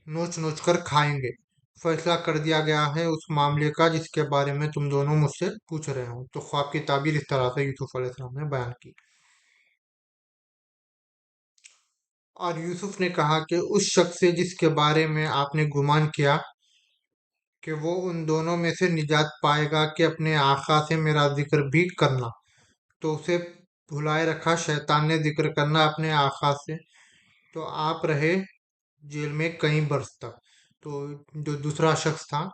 नोच नोच कर खाएंगे। फैसला कर दिया गया है उस मामले का जिसके बारे में तुम दोनों मुझसे पूछ रहे हो। तो ख्वाब की ताबीर इस तरह से यूसुफ अलैहिस्सलाम ने बयान की। और यूसुफ ने कहा कि उस शख्स से जिसके बारे में आपने गुमान किया कि वो उन दोनों में से निजात पाएगा कि अपने आका से मेरा जिक्र भी करना, तो उसे भुलाए रखा शैतान ने जिक्र करना अपने आका से। तो आप रहे जेल में कई बरस तक। तो जो दूसरा शख्स था,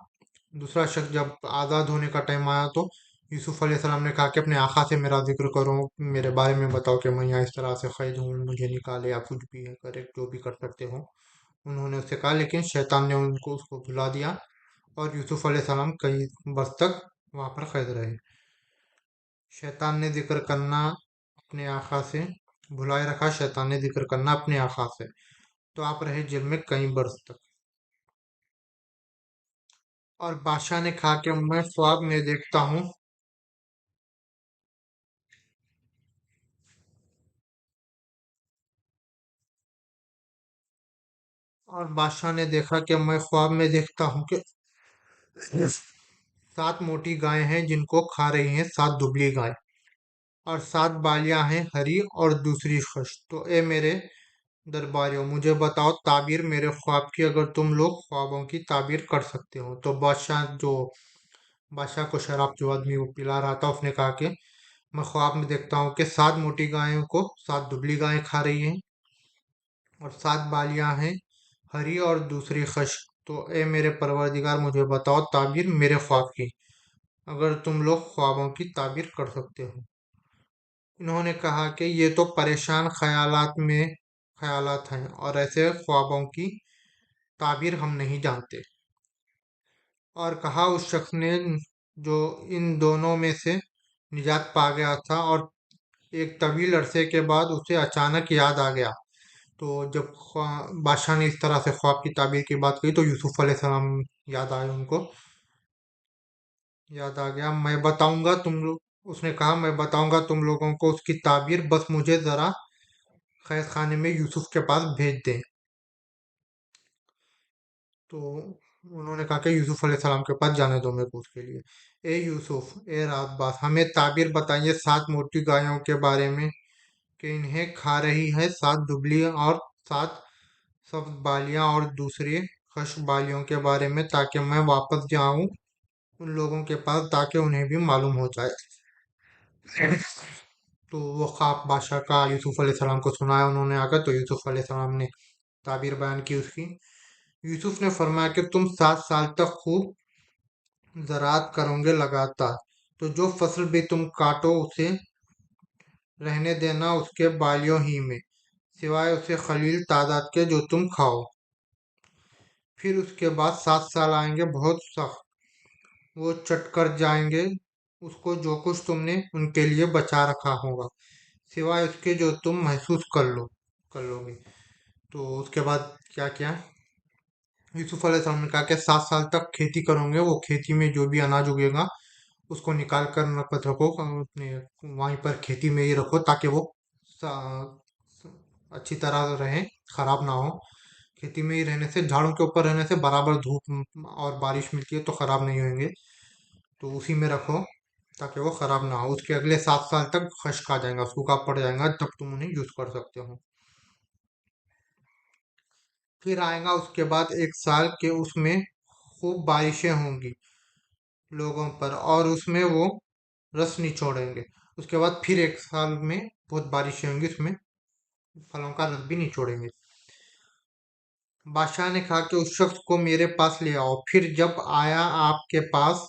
दूसरा शख्स जब आज़ाद होने का टाइम आया, तो यूसुफ अलैहिस्सलाम ने कहा कि अपने आका से मेरा जिक्र करो, मेरे बारे में बताओ कि मैं यहाँ इस तरह से कैद हूँ, मुझे निकाले, या कुछ भी है करे, जो भी कर सकते हो। उन्होंने उससे कहा, लेकिन शैतान ने उनको उसको भुला दिया, और यूसुफ अलैहिस्सलाम कई बरस तक वहां पर कैद रहे। शैतान ने जिक्र करना अपने आका से, भुलाए रखा शैतान ने जिक्र करना अपने आका से। तो आप रहे जेल में कई बरस तक। और बादशाह ने कहा कि मैं ख्वाब में देखता हूँ। और बादशाह ने देखा कि मैं ख्वाब में देखता हूँ कि 7 मोटी गायें हैं जिनको खा रही हैं 7 दुबली गायें, और 7 बालियां हैं हरी और दूसरी खश्क। तो ए मेरे दरबारियों, मुझे बताओ ताबीर मेरे ख्वाब की, अगर तुम लोग ख्वाबों की ताबीर कर सकते हो। तो बादशाह को शराब जो आदमी वो पिला रहा था, उसने कहा कि मैं ख्वाब में देखता हूँ कि 7 मोटी गायों को 7 दुबली गायें खा रही हैं, और 7 बालियां हैं हरी और दूसरी खश्क। तो ए मेरे परवरदिगार मुझे बताओ ताबीर मेरे ख्वाब की, अगर तुम लोग ख्वाबों की ताबीर कर सकते हो। इन्होंने कहा कि ये तो परेशान ख्यालात हैं और ऐसे ख्वाबों की ताबीर हम नहीं जानते। और कहा उस शख्स ने जो इन दोनों में से निजात पा गया था और एक तवील अरसे के बाद उसे अचानक याद आ गया। तो जब बादशाह ने इस तरह से ख्वाब की ताबीर की बात कही तो यूसुफ अलैहिस्सलाम याद आए उनको, याद आ गया। मैं बताऊंगा तुम लोग, उसने कहा मैं बताऊंगा तुम लोगों को उसकी ताबीर, बस मुझे जरा कैद खाने में यूसुफ के पास भेज दें। तो उन्होंने कहा कि यूसुफ अलैहिस्सलाम के पास जाने दो मेरे को उसके लिए। ए यूसुफ, ए रात बास, हमें ताबीर बताइए 7 मोटी गायों के बारे में कि इन्हें खा रही है 7 दुबली और 7 सब्ज बालियां और दूसरी खश्क बालियों के बारे में, ताकि मैं वापस जाऊं उन लोगों के पास ताकि उन्हें भी मालूम हो जाए। तो वो ख्वाब बादशाह का यूसुफ अलैहिस्सलाम को सुनाया उन्होंने आकर। तो यूसुफ अलैहिस्सलाम ने ताबीर बयान की उसकी। यूसुफ ने फरमाया कि तुम 7 साल तक खूब ज़राअत करोगे लगातार, तो जो फसल भी तुम काटो उसे रहने देना उसके बालियों ही में, सिवाय उसे खलील तादाद के जो तुम खाओ। फिर उसके बाद 7 साल आएंगे बहुत सख्त, वो चट कर जाएंगे उसको जो कुछ तुमने उनके लिए बचा रखा होगा, सिवाय उसके जो तुम महसूस कर लोगे। तो उसके बाद क्या क्या यूसुफ अलैहिस्सलाम ने कहा कि 7 साल तक खेती करोगे, वो खेती में जो भी अनाज उगेगा उसको निकाल कर मत रखो अपने वहीं पर खेती में ही रखो, ताकि वो अच्छी तरह रहे, खराब ना हो। खेती में ही रहने से, झाड़ों के ऊपर रहने से बराबर धूप और बारिश मिलती है तो खराब नहीं होंगे। तो उसी में रखो ताकि वो खराब ना हो। उसके अगले 7 साल तक खश्क आ जाएगा, सूखा पड़ जाएगा, तब तुम उन्हें यूज कर सकते हो। फिर आएगा उसके बाद एक साल के, उसमें खूब बारिशें होंगी लोगों पर और उसमें वो रस निचोड़ेंगे। उसके बाद फिर एक साल में बहुत बारिशें होंगी, उसमें फलों का रस भी निचोड़ेंगे। बादशाह ने कहा कि उस शख्स को मेरे पास ले आओ। फिर जब आया आपके पास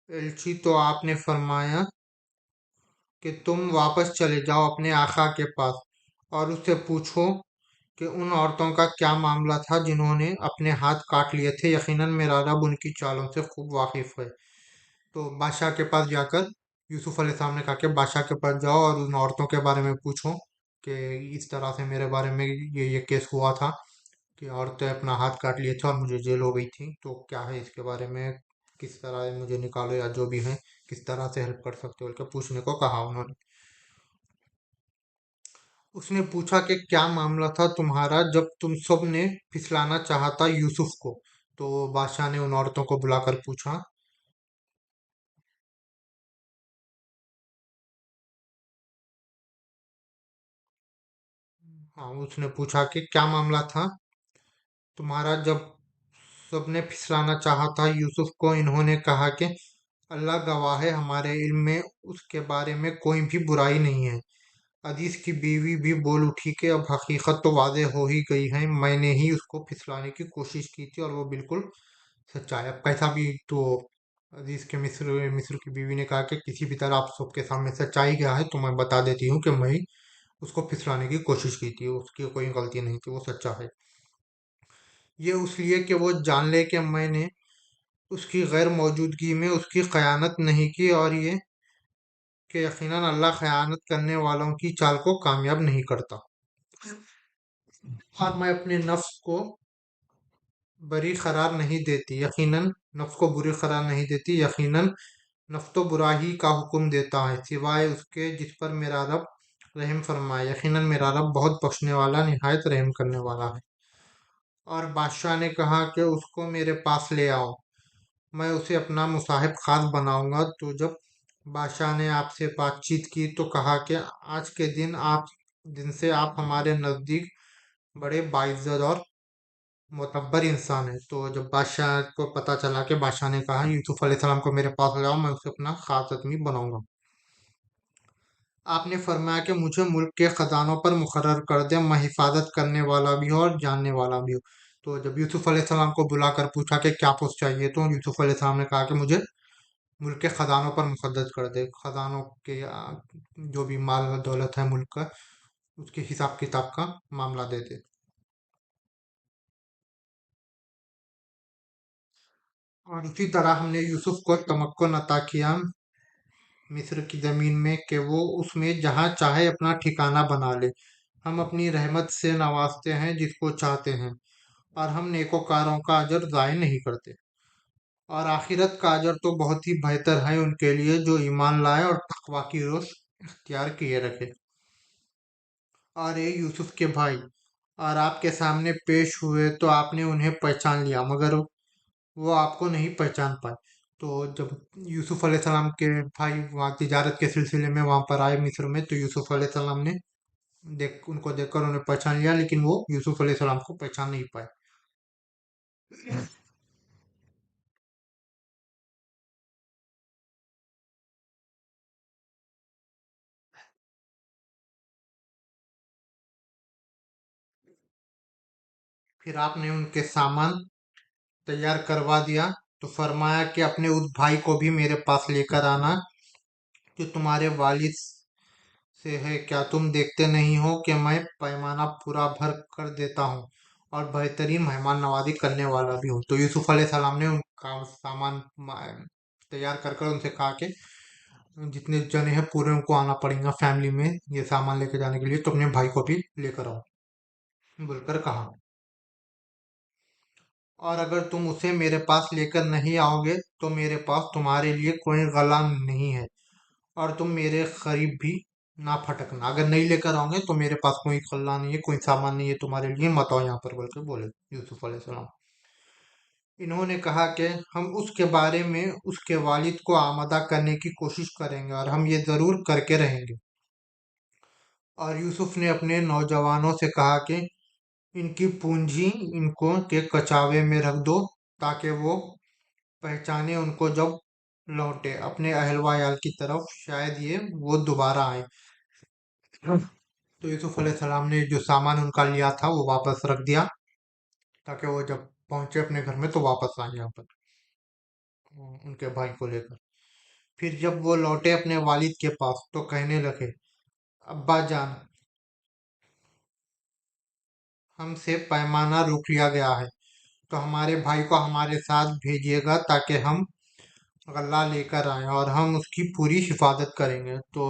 एलची तो आपने फरमाया कि तुम वापस चले जाओ अपने आका के पास और उससे पूछो कि उन औरतों का क्या मामला था जिन्होंने अपने हाथ काट लिए थे, यकीनन मेरा रब उनकी चालों से खूब वाकिफ है। तो बादशाह के पास जाकर यूसुफ अलैहिस्सलाम ने कहा कि बादशाह के पास जाओ और उन औरतों के बारे में पूछो कि इस तरह से मेरे बारे में ये केस हुआ था कि औरतें अपना हाथ काट लिए थे और मुझे जेल हो गई थी, तो क्या है इसके बारे में, किस तरह मुझे निकालो या जो भी है, किस तरह से हेल्प कर सकते हो, बल्कि पूछने को कहा उन्होंने। उसने पूछा कि क्या मामला था तुम्हारा जब तुम सब ने फिसलाना चाहा था यूसुफ को। तो बादशाह ने उन औरतों को बुलाकर पूछा। हाँ, उसने पूछा कि क्या मामला था तुम्हारा जब सबने फिसलाना चाहा था यूसुफ को। इन्होंने कहा कि अल्लाह गवाह है, हमारे इल्म में उसके बारे में कोई भी बुराई नहीं है। अजीज की बीवी भी बोल उठी कि अब हकीकत तो वाज़ेह हो ही गई है, मैंने ही उसको फिसलाने की कोशिश की थी और वो बिल्कुल सच्चा है। अब कैसा भी तो अजीज के मिस्र मिस्र की बीवी ने कहा कि किसी भी तरह आप सबके सामने सच्चाई क्या है तो मैं बता देती हूँ कि मैं ही उसको फिसलाने की कोशिश की थी, उसकी कोई गलती नहीं थी, वो सच्चा है। ये उसलिए कि वो जान ले कि मैंने उसकी गैर मौजूदगी में उसकी खयानत नहीं की, और ये कि यकीनन अल्लाह खयानत करने वालों की चाल को कामयाब नहीं करता। और मैं अपने नफ्स को बरी करार नहीं देती, यकीनन नफ्स को बुरी करार नहीं देती, यकीनन नफ्स तो बुरा ही का हुक्म देता है, सिवाय उसके जिस पर मेरा रब रहम फरमाए, यकीनन मेरा रब बहुत बख्शने वाला निहायत रहम करने वाला है। और बादशाह ने कहा कि उसको मेरे पास ले आओ, मैं उसे अपना मुसाहिब खास बनाऊंगा। तो जब बादशाह ने आपसे बातचीत की तो कहा कि आज के दिन से आप हमारे नज़दीक बड़े बाइज्जत और मोतबर इंसान है। तो जब बादशाह को पता चला कि बादशाह ने कहा यूसुफ अलैहिस्सलाम को मेरे पास लाओ, मैं उसे अपना खास आदमी बनाऊंगा। आपने फरमाया कि मुझे मुल्क के खजानों पर मुकर्रर कर दे, मैं हिफाजत करने वाला भी हूँ और जानने वाला भी हूँ। तो जब यूसुफ अलैहिस्सलाम को बुलाकर पूछा कि क्या पोस्ट चाहिए, तो यूसुफ अलैहिस्सलाम ने कहा कि मुझे मुल्क के खजानों पर मुकद्दर कर दे, खजानों के जो भी माल और दौलत है मुल्क का, उसके हिसाब किताब का मामला दे दे। और उसी तरह हमने यूसुफ को तमक्कुन अता किया मिस्र की जमीन में, कि वो उसमें जहाँ चाहे अपना ठिकाना बना ले। हम अपनी रहमत से नवाजते हैं जिसको चाहते हैं, और हम नेकोकारों का अजर ज़ाय नहीं करते। और आखिरत का अजर तो बहुत ही बेहतर है उनके लिए जो ईमान लाए और तकवा की रोश इख्तियार किए रखे। और ये यूसुफ के भाई और आपके सामने पेश हुए तो आपने उन्हें पहचान लिया, मगर वो आपको नहीं पहचान पाए। तो जब यूसुफ अलैहिस्सलाम के भाई वहाँ तिजारत के सिलसिले में वहां पर आए मिस्र में, तो यूसुफ अलैहिस्सलाम ने देख उनको देखकर उन्हें पहचान लिया, लेकिन वो यूसुफ अलैहिस्सलाम को पहचान नहीं पाए। फिर आपने उनके सामान तैयार करवा दिया, तो फरमाया कि अपने उस भाई को भी मेरे पास लेकर आना जो तुम्हारे वालिद से है। क्या तुम देखते नहीं हो कि मैं पैमाना पूरा भर कर देता हूँ और बेहतरीन मेहमान नवाजी करने वाला भी हूँ। तो यूसुफ अलैहिस्सलाम ने उनका सामान तैयार कर कर उनसे कहा कि जितने जने हैं पूरे उनको आना पड़ेगा फैमिली में ये सामान लेके जाने के लिए, तो अपने भाई को भी लेकर आओ बोलकर कहा। और अगर तुम उसे मेरे पास लेकर नहीं आओगे तो मेरे पास तुम्हारे लिए कोई गला नहीं है, और तुम मेरे करीब भी ना फटकना। अगर नहीं लेकर आओगे तो मेरे पास कोई गल्ला नहीं है, कोई सामान नहीं है तुम्हारे लिए, मत आओ यहाँ पर बोल के बोले यूसुफ अलैहिस्सलाम। इन्होंने कहा कि हम उसके बारे में उसके वालिद को आमदा करने की कोशिश करेंगे और हम ये जरूर करके रहेंगे। और यूसुफ ने अपने नौजवानों से कहा कि इनकी पूंजी इनको के कचावे में रख दो, ताकि वो पहचाने उनको जब लौटे अपने अहलवायाल की तरफ, शायद ये वो दोबारा आए। तो यूसुफ अलैहिस्सलाम ने जो सामान उनका लिया था वो वापस रख दिया, ताकि वो जब पहुंचे अपने घर में तो वापस आए यहाँ पर उनके भाई को लेकर। फिर जब वो लौटे अपने वालिद के पास तो कहने लगे, अब्बा जान, हमसे पैमाना रोक लिया गया है, तो हमारे भाई को हमारे साथ भेजिएगा ताकि हम गल्ला लेकर आए और हम उसकी पूरी हिफाजत करेंगे। तो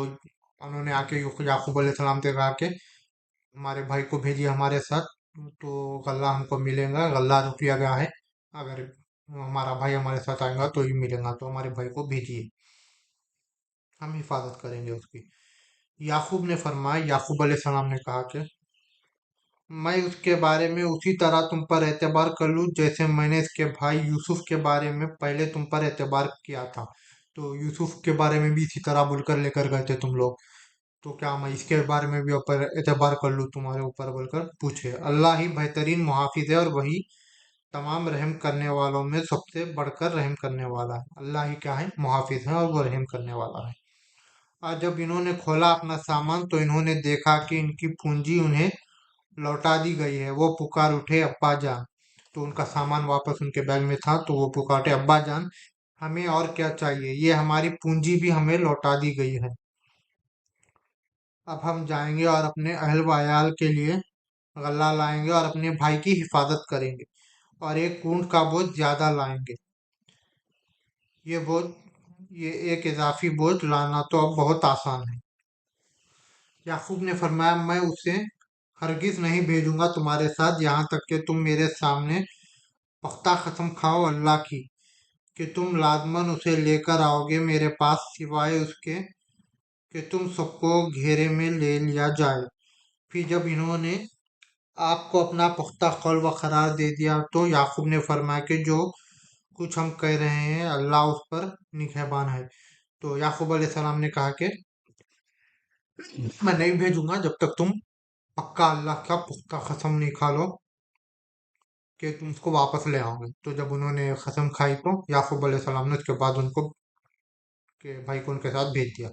उन्होंने आके याकूब अलैहिस्सलाम से कहा कि हमारे भाई को भेजिए हमारे साथ, तो गल्ला हमको मिलेगा, गल्ला रुक लिया गया है। अगर हमारा भाई हमारे साथ आएगा तो ही मिलेगा, तो हमारे भाई को भेजिए, हम हिफाजत करेंगे उसकी। याकूब ने फरमाया, याकूब अलैहिस्सलाम ने कहा कि मैं उसके बारे में उसी तरह तुम पर एतबार कर लूं जैसे मैंने इसके भाई यूसुफ के बारे में पहले तुम पर एतबार किया था। तो यूसुफ के बारे में भी इसी तरह बोलकर लेकर गए थे तुम लोग, तो क्या मैं इसके बारे में भी ऊपर एतबार कर लूं तुम्हारे ऊपर बोलकर पूछे। अल्लाह ही बेहतरीन मुहाफिज है और वही तमाम रहम करने वालों में सबसे बढ़कर रहम करने वाला है। अल्लाह ही क्या है, मुहाफिज है और वो रहम करने वाला है। और जब इन्होंने खोला अपना सामान तो इन्होंने देखा कि इनकी पूंजी उन्हें लौटा दी गई है। वो पुकार उठे, अब्बा जान। तो उनका सामान वापस उनके बैग में था, तो वो पुकारे, अब्बा जान, हमें और क्या चाहिए, ये हमारी पूंजी भी हमें लौटा दी गई है। अब हम जाएंगे और अपने अहल वायाल के लिए गल्ला लाएंगे और अपने भाई की हिफाजत करेंगे, और एक ऊंट का बोझ ज्यादा लाएंगे। ये बोझ ये एक इजाफी बोझ लाना तो अब बहुत आसान है। याकूब ने फरमाया, मैं उसे हरगिज नहीं भेजूंगा तुम्हारे साथ, यहाँ तक कि तुम मेरे सामने पख्ता कसम खाओ अल्लाह की कि तुम लाजमन उसे लेकर आओगे मेरे पास, सिवाय उसके कि तुम सबको घेरे में ले लिया जाए। फिर जब इन्होंने आपको अपना पुख्ता कौल व करार दे दिया, तो याकूब ने फरमाया कि जो कुछ हम कह रहे हैं अल्लाह उस पर निगहबान है। तो याकूब अलैहिस्सलाम ने कहा कि मैं नहीं भेजूंगा जब तक तुम पक्का अल्लाह का पुख्ता कसम नहीं खा लो कि तुम उसको वापस ले आओगे। तो जब उन्होंने कसम खाई तो याकूब अलैहिस्सलाम ने उसके बाद उनको के भाई को उनके साथ भेज दिया।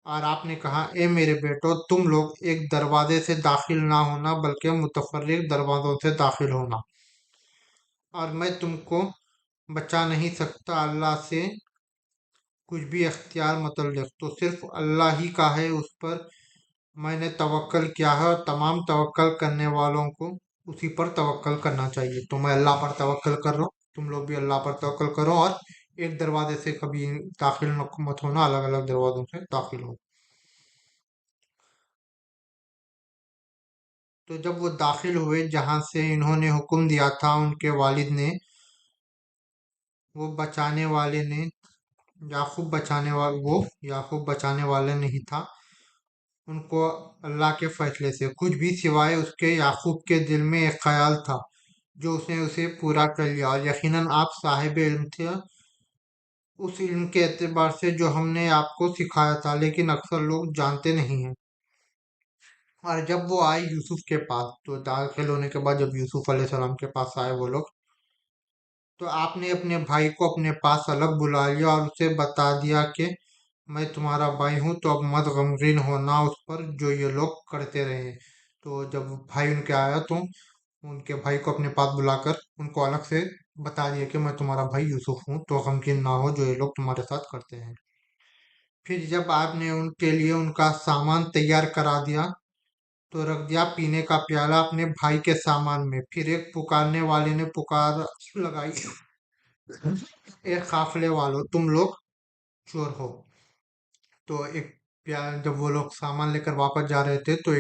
اور آپ نے کہا اے میرے بیٹو تم لوگ ایک دروازے سے داخل نہ ہونا بلکہ متفرق دروازوں سے داخل ہونا، اور میں تم کو بچا نہیں سکتا اللہ سے کچھ بھی اختیار متعلق، تو صرف اللہ ہی کا ہے، اس پر میں نے توکل کیا ہے، اور تمام توکل کرنے والوں کو اسی پر توکل کرنا چاہیے۔ تو میں اللہ پر توکل کر رہا ہوں، تم لوگ بھی اللہ پر توکل کرو، اور ایک دروازے سے کبھی داخل مت ہونا، الگ الگ دروازوں سے داخل ہو۔ تو جب وہ داخل ہوئے جہاں سے انہوں نے حکم دیا تھا، ان کے والد نے، وہ بچانے والے نے وہ یعقوب بچانے والے نہیں تھا ان کو اللہ کے فیصلے سے کچھ بھی سوائے اس کے۔ یعقوب کے دل میں ایک خیال تھا جو اس نے اسے پورا کر لیا، اور یقیناً آپ صاحب علم تھے اس علم کے اعتبار سے جو ہم نے آپ کو سکھایا تھا، لیکن اکثر لوگ جانتے نہیں ہیں۔ اور جب وہ آئے یوسف کے پاس، تو داخل ہونے کے بعد جب یوسف علیہ السلام کے پاس آئے وہ لوگ، تو آپ نے اپنے بھائی کو اپنے پاس الگ بلا لیا اور اسے بتا دیا کہ میں تمہارا بھائی ہوں، تو اب مت غمگین ہونا اس پر جو یہ لوگ کرتے رہے ہیں۔ تو جب بھائی ان کے آیا تو ان کے بھائی کو اپنے پاس بلا کر ان کو الگ سے بتا دیا کہ میں تمہارا بھائی یوسف ہوں، تو غمگین نہ ہو جو یہ لوگ تمہارے ساتھ کرتے ہیں۔ پھر جب آپ نے ان کے لیے ان کا سامان تیار کرا دیا تو رکھ دیا پینے کا پیالہ اپنے بھائی کے سامان میں، پھر ایک پکارنے والے نے پکار لگائی، ایک قافلے والو تم لوگ چور ہو۔ تو جب وہ لوگ سامان لے کر واپس جا رہے تھے تو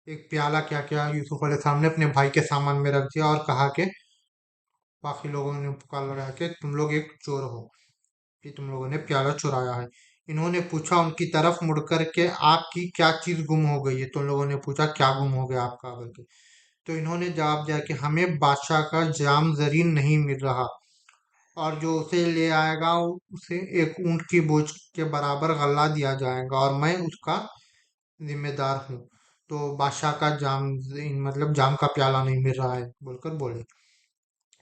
ایک پیالہ کیا کیا یوسف علیہ السلام نے اپنے بھائی کے سامان میں رکھ دیا اور کہا کہ باقی لوگوں نے پکار لگایا کہ تم لوگ ایک چور ہو، کہ تم لوگوں نے پیالہ چرایا ہے۔ انہوں نے پوچھا ان کی طرف مڑ کر کہ آپ کی کیا چیز گم ہو گئی ہے؟ تو ان لوگوں نے پوچھا کیا گم ہو گیا آپ کا بول کے؟ تو انہوں نے جواب دیا کہ ہمیں بادشاہ کا جام زرین نہیں مل رہا، اور جو اسے لے آئے گا اسے ایک اونٹ کی بوجھ کے برابر غلہ دیا جائے گا، اور میں اس کا ذمہ دار ہوں۔ تو بادشاہ کا جام مطلب جام کا پیالہ نہیں مل رہا ہے بول کر بولے۔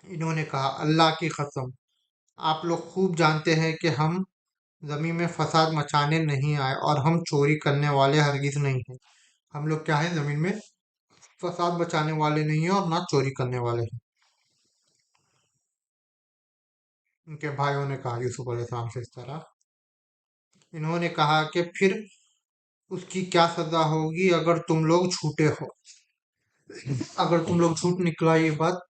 انہوں نے کہا اللہ کی قسم آپ لوگ خوب جانتے ہیں کہ ہم زمین میں فساد مچانے نہیں آئے، اور ہم چوری کرنے والے ہرگز نہیں ہیں۔ ہم لوگ کیا ہے؟ زمین میں فساد بچانے والے نہیں ہیں اور نہ چوری کرنے والے ہیں۔ ان کے بھائیوں نے کہا یوسف علیہ السلام سے اس طرح۔ انہوں نے کہا کہ پھر اس کی کیا سزا ہوگی اگر تم لوگ جھوٹے ہو؟ اگر تم لوگ جھوٹ نکلا یہ بات،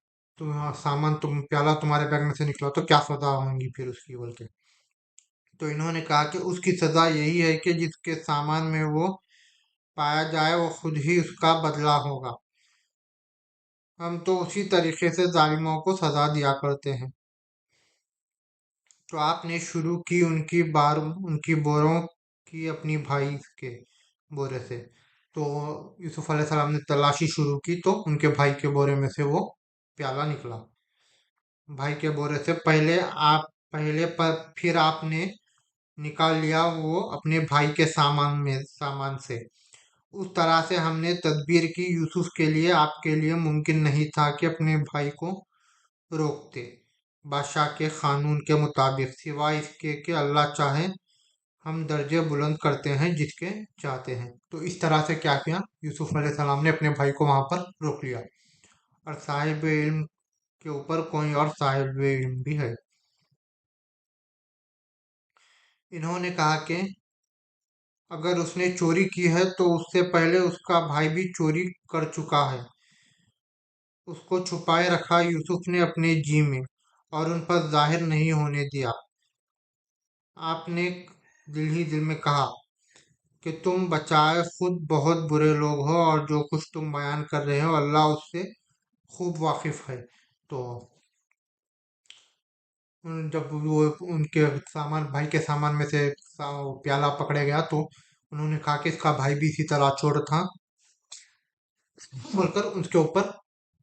سامان پیالہ تمہارے بیگ میں سے نکلا تو کیا سزا ہوگی پھر اس کی بول کے؟ تو انہوں نے کہا کہ اس کی سزا یہی ہے کہ جس کے سامان میں وہ پایا جائے وہ خود ہی اس کا بدلہ ہوگا، ہم تو اسی طریقے سے ظالموں کو سزا دیا کرتے ہیں۔ تو آپ نے شروع کی ان کی بوروں کی اپنی بھائی کے بورے سے، تو یوسف علیہ السلام نے تلاشی شروع کی تو ان کے بھائی کے بورے میں سے وہ پیالہ نکلا۔ بھائی کے بورے سے پہلے پر پھر آپ نے نکال لیا وہ اپنے بھائی کے سامان سے۔ اس طرح سے ہم نے تدبیر کی یوسف کے لیے آپ کے لیے ممکن نہیں تھا کہ اپنے بھائی کو روکتے بادشاہ کے قانون کے مطابق، سوائے اس کے کہ اللہ چاہے ہم درجے بلند کرتے ہیں جس کے چاہتے ہیں۔ تو اس طرح سے کیا کیا یوسف علیہ السلام نے اپنے بھائی کو وہاں پر روک لیا، اور صاحب علم کے اوپر کوئی اور صاحب علم بھی ہے۔ انہوں نے کہا کہ اگر اس نے چوری کی ہے تو اس سے پہلے اس کا بھائی بھی چوری کر چکا ہے، اس کو چھپائے رکھا یوسف نے اپنے جی میں، اور ان پر ظاہر نہیں ہونے دیا۔ آپ نے دل ہی دل میں کہا کہ تم بچائے خود بہت برے لوگ ہو، اور جو کچھ تم بیان کر رہے ہو اللہ اس سے خوب واقف ہے۔ تو جب وہ ان کے بھائی کے سامان میں سے پیالہ پکڑے گیا تو انہوں نے کہا کہ اس کا بھائی بھی اسی طرح چور تھا بول کر اس کے اوپر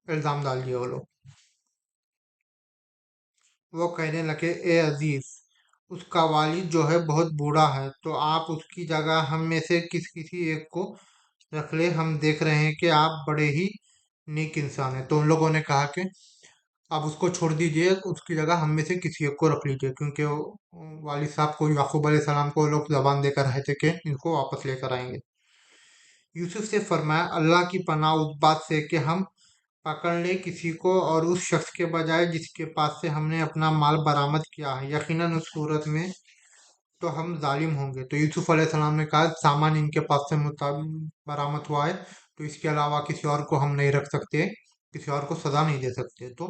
الزام ڈال دیا وہ لوگ۔ وہ کہنے لگے اے عزیز، اس کا والد جو ہے بہت بوڑھا ہے، تو آپ اس کی جگہ ہم میں سے کسی ایک کو رکھ لے، ہم دیکھ رہے ہیں کہ آپ بڑے ہی نیک انسان ہیں۔ تو ان لوگوں نے کہا کہ आप उसको छोड़ दीजिए, उसकी जगह हम में से किसी एक को रख लीजिए, क्योंकि वालिद साहब को, याकूब अलैहि सलाम को, लोग जबान देकर रहे थे कि इनको वापस लेकर आएंगे। यूसुफ से फरमाया, अल्लाह की पनाह उस बात से कि हम पकड़ ले किसी को और उस शख्स के बजाय जिसके पास से हमने अपना माल बरामद किया है, यकीनन उस सूरत में तो हम जालिम होंगे। तो यूसुफ अलैहि सलाम ने कहा, सामान इनके पास से बरामद हुआ है, तो इसके अलावा किसी और को हम नहीं रख सकते, किसी और को सजा नहीं दे सकते, तो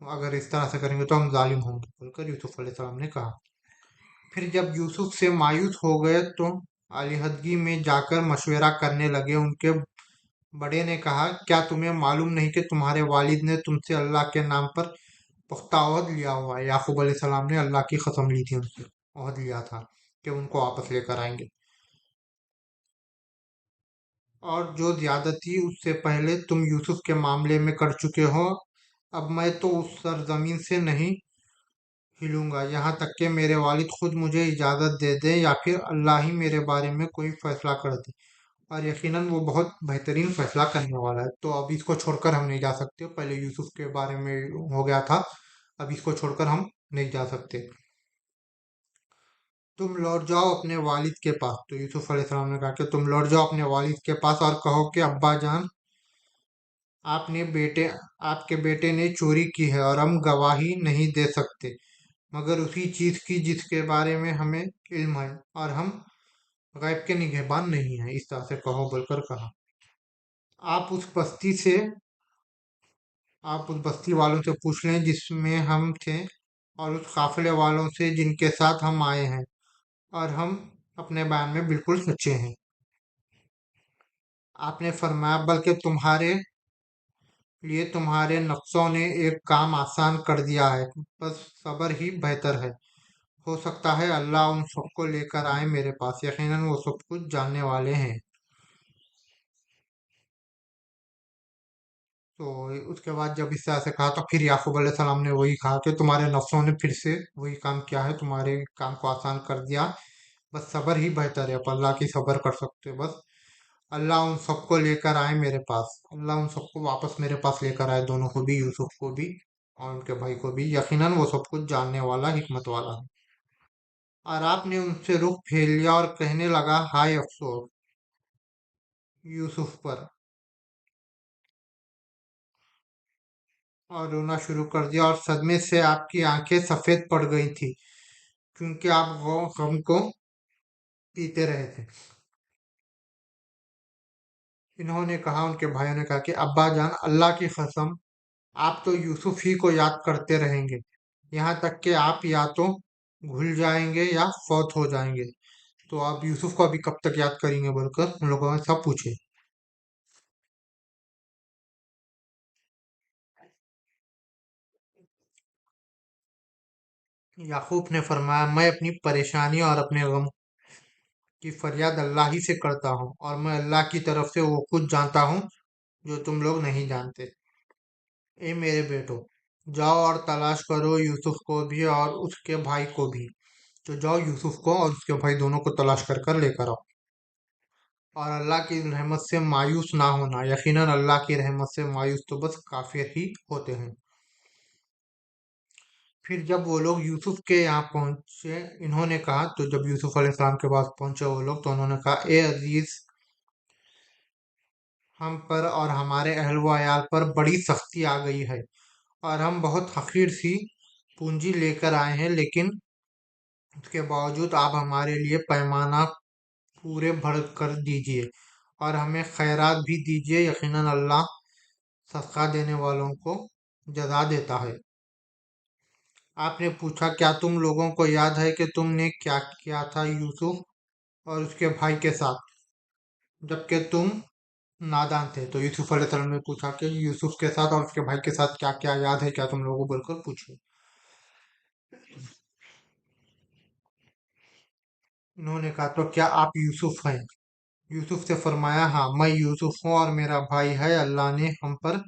अगर इस तरह से करेंगे तो हम जालिम होंगे, बोलकर यूसुफ अलैहि सलाम ने कहा। फिर जब यूसुफ से मायूस हो गए तो अलीहदगी में जाकर मशवरा करने लगे। उनके बड़े ने कहा, क्या तुम्हें मालूम नहीं कि तुम्हारे वालिद ने तुमसे अल्लाह के नाम पर पुख्ता ओहद लिया हुआ है? याकूब अलैहि सलाम ने अल्लाह की कसम ली थी, उनसे ओहद लिया था कि उनको वापस लेकर आएंगे, और जो ज्यादती उससे पहले तुम यूसुफ के मामले में कर चुके हो, अब मैं तो उस सरजमीन से नहीं हिलूंगा, यहाँ तक कि मेरे वालिद खुद मुझे इजाज़त दे दें या फिर अल्लाह ही मेरे बारे में कोई फैसला कर दे, और यकीनन वो बहुत बेहतरीन फैसला करने वाला है। तो अब इसको छोड़कर हम नहीं जा सकते, पहले यूसुफ के बारे में हो गया था, अब इसको छोड़कर हम नहीं जा सकते। तुम लौट जाओ अपने वालिद के पास। तो यूसुफ अलैहिस्सलाम ने कहा कि तुम लौट जाओ अपने वालिद के पास और कहो कि अब्बा जान, आपने बेटे आपके बेटे ने चोरी की है और हम गवाही नहीं दे सकते मगर उसी चीज की जिसके बारे में हमें इल्म है, और हम गैब के निगहबान नहीं हैं, इस तरह से कहो, बोलकर कहा। आप उस बस्ती से आप उस बस्ती वालों से पूछ लें जिसमें हम थे, और उस काफिले वालों से जिनके साथ हम आए हैं, और हम अपने बयान में बिल्कुल सच्चे हैं। आपने फरमाया, बल्कि तुम्हारे लिए तुम्हारे नफ्सों ने एक काम आसान कर दिया है, बस सब्र ही बेहतर है। हो सकता है अल्लाह उन सबको लेकर आए मेरे पास, यकीनन वो सब कुछ जानने वाले हैं। तो उसके बाद जब इस तरह से कहा, तो फिर याकूब अलैहि सलाम ने वही कहा कि तुम्हारे नफ्सों ने फिर से वही काम किया है, तुम्हारे काम को आसान कर दिया, बस सब्र ही बेहतर है, आप अल्लाह की सब्र कर सकते हो बस। अल्लाह उन सबको लेकर आए मेरे पास, अल्लाह उन सबको वापस मेरे पास लेकर आए, दोनों को भी, यूसुफ को भी और उनके भाई को भी, यकीनन वो सब कुछ जानने वाला, हिकमत वाला है। और आपने उनसे रुख फेर लिया और कहने लगा, हाय अफसोस यूसुफ पर, और रोना शुरू कर दिया, और सदमे से आपकी आंखें सफेद पड़ गई थी, क्योंकि आप वो गम को पीते रहे थे। इन्होंने कहा, उनके भाइयों ने कहा कि अब्बा जान, अल्लाह की कसम, आप तो यूसुफ ही को याद करते रहेंगे, यहाँ तक कि आप या तो भूल जाएंगे या फौत हो जाएंगे। तो आप यूसुफ को अभी कब तक याद करेंगे, बोलकर उन लोगों ने सब पूछे। याकूब ने फरमाया, मैं अपनी परेशानी और अपने गम की फरियाद अल्लाह ही से करता हूँ, और मैं अल्लाह की तरफ से वो कुछ जानता हूँ जो तुम लोग नहीं जानते। ए मेरे बेटो, जाओ और तलाश करो यूसुफ को भी और उसके भाई को भी। तो जाओ, यूसुफ को और उसके भाई दोनों को तलाश कर कर लेकर आओ, और अल्लाह की रहमत से मायूस ना होना, यकीनन अल्लाह की रहमत से मायूस तो बस काफिर ही होते हैं। फिर जब वो लोग यूसुफ के यहाँ पहुंचे, इन्होंने कहा, तो जब यूसुफ अलैहिस्सलाम के पास पहुंचे वो लोग, तो उन्होंने कहा, ए अजीज, हम पर और हमारे अहल व अयाल पर बड़ी सख्ती आ गई है, और हम बहुत हकीर सी पूंजी लेकर आए हैं, लेकिन उसके बावजूद आप हमारे लिए पैमाना पूरे भर कर दीजिए, और हमें खैरात भी दीजिए, यकीनन अल्लाह सदका देने वालों को जजा देता है। आपने पूछा, क्या तुम लोगों को याद है कि तुमने क्या किया था यूसुफ और उसके भाई के साथ, जबकि तुम नादान थे? तो यूसुफ अलैहिस्सलाम ने पूछा कि यूसुफ के साथ और उसके भाई के साथ क्या क्या याद है, क्या तुम लोगों को, बोलकर पूछो। उन्होंने कहा, तो क्या आप यूसुफ हैं? यूसुफ से फरमाया, हाँ मैं यूसुफ हूँ और मेरा भाई है, अल्लाह ने हम पर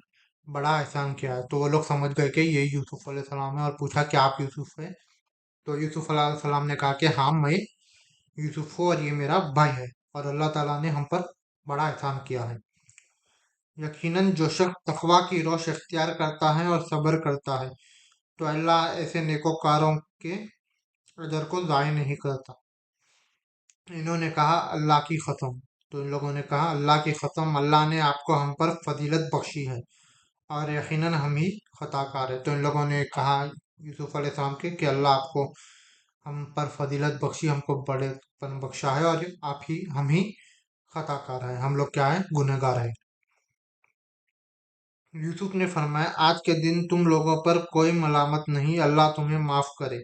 बड़ा एहसान किया है। तो वो लोग समझ गए कि ये यूसुफ अलैहिस्सलाम है, और पूछा कि आप यूसुफ हैं? तो यूसुफ अलैहिस्सलाम ने कहा कि हाँ मैं यूसुफ हूँ और ये मेरा भाई है, और अल्लाह ताला ने हम पर बड़ा एहसान किया है। यकीनन जो शख्स तकवा की रोश इख्तियार करता है और सब्र करता है तो अल्लाह ऐसे नेकोकारों के अजर को ज़ाय नहीं करता। इन्होंने कहा अल्लाह की कसम। तो इन लोगों ने कहा अल्लाह की कसम, अल्लाह ने आपको हम पर फजीलत बख्शी है और यकीनन हम ही खताकार है। तो इन लोगों ने कहा यूसुफ अलैहिस्सलाम के कि अल्लाह आपको हम पर फजीलत बख्शी, हमको बड़ेपन बख्शा है और आप ही हम ही खताकार हैं, हम लोग क्या है, गुनहगार है। यूसुफ ने फरमाया आज के दिन तुम लोगों पर कोई मलामत नहीं, अल्लाह तुम्हें माफ करे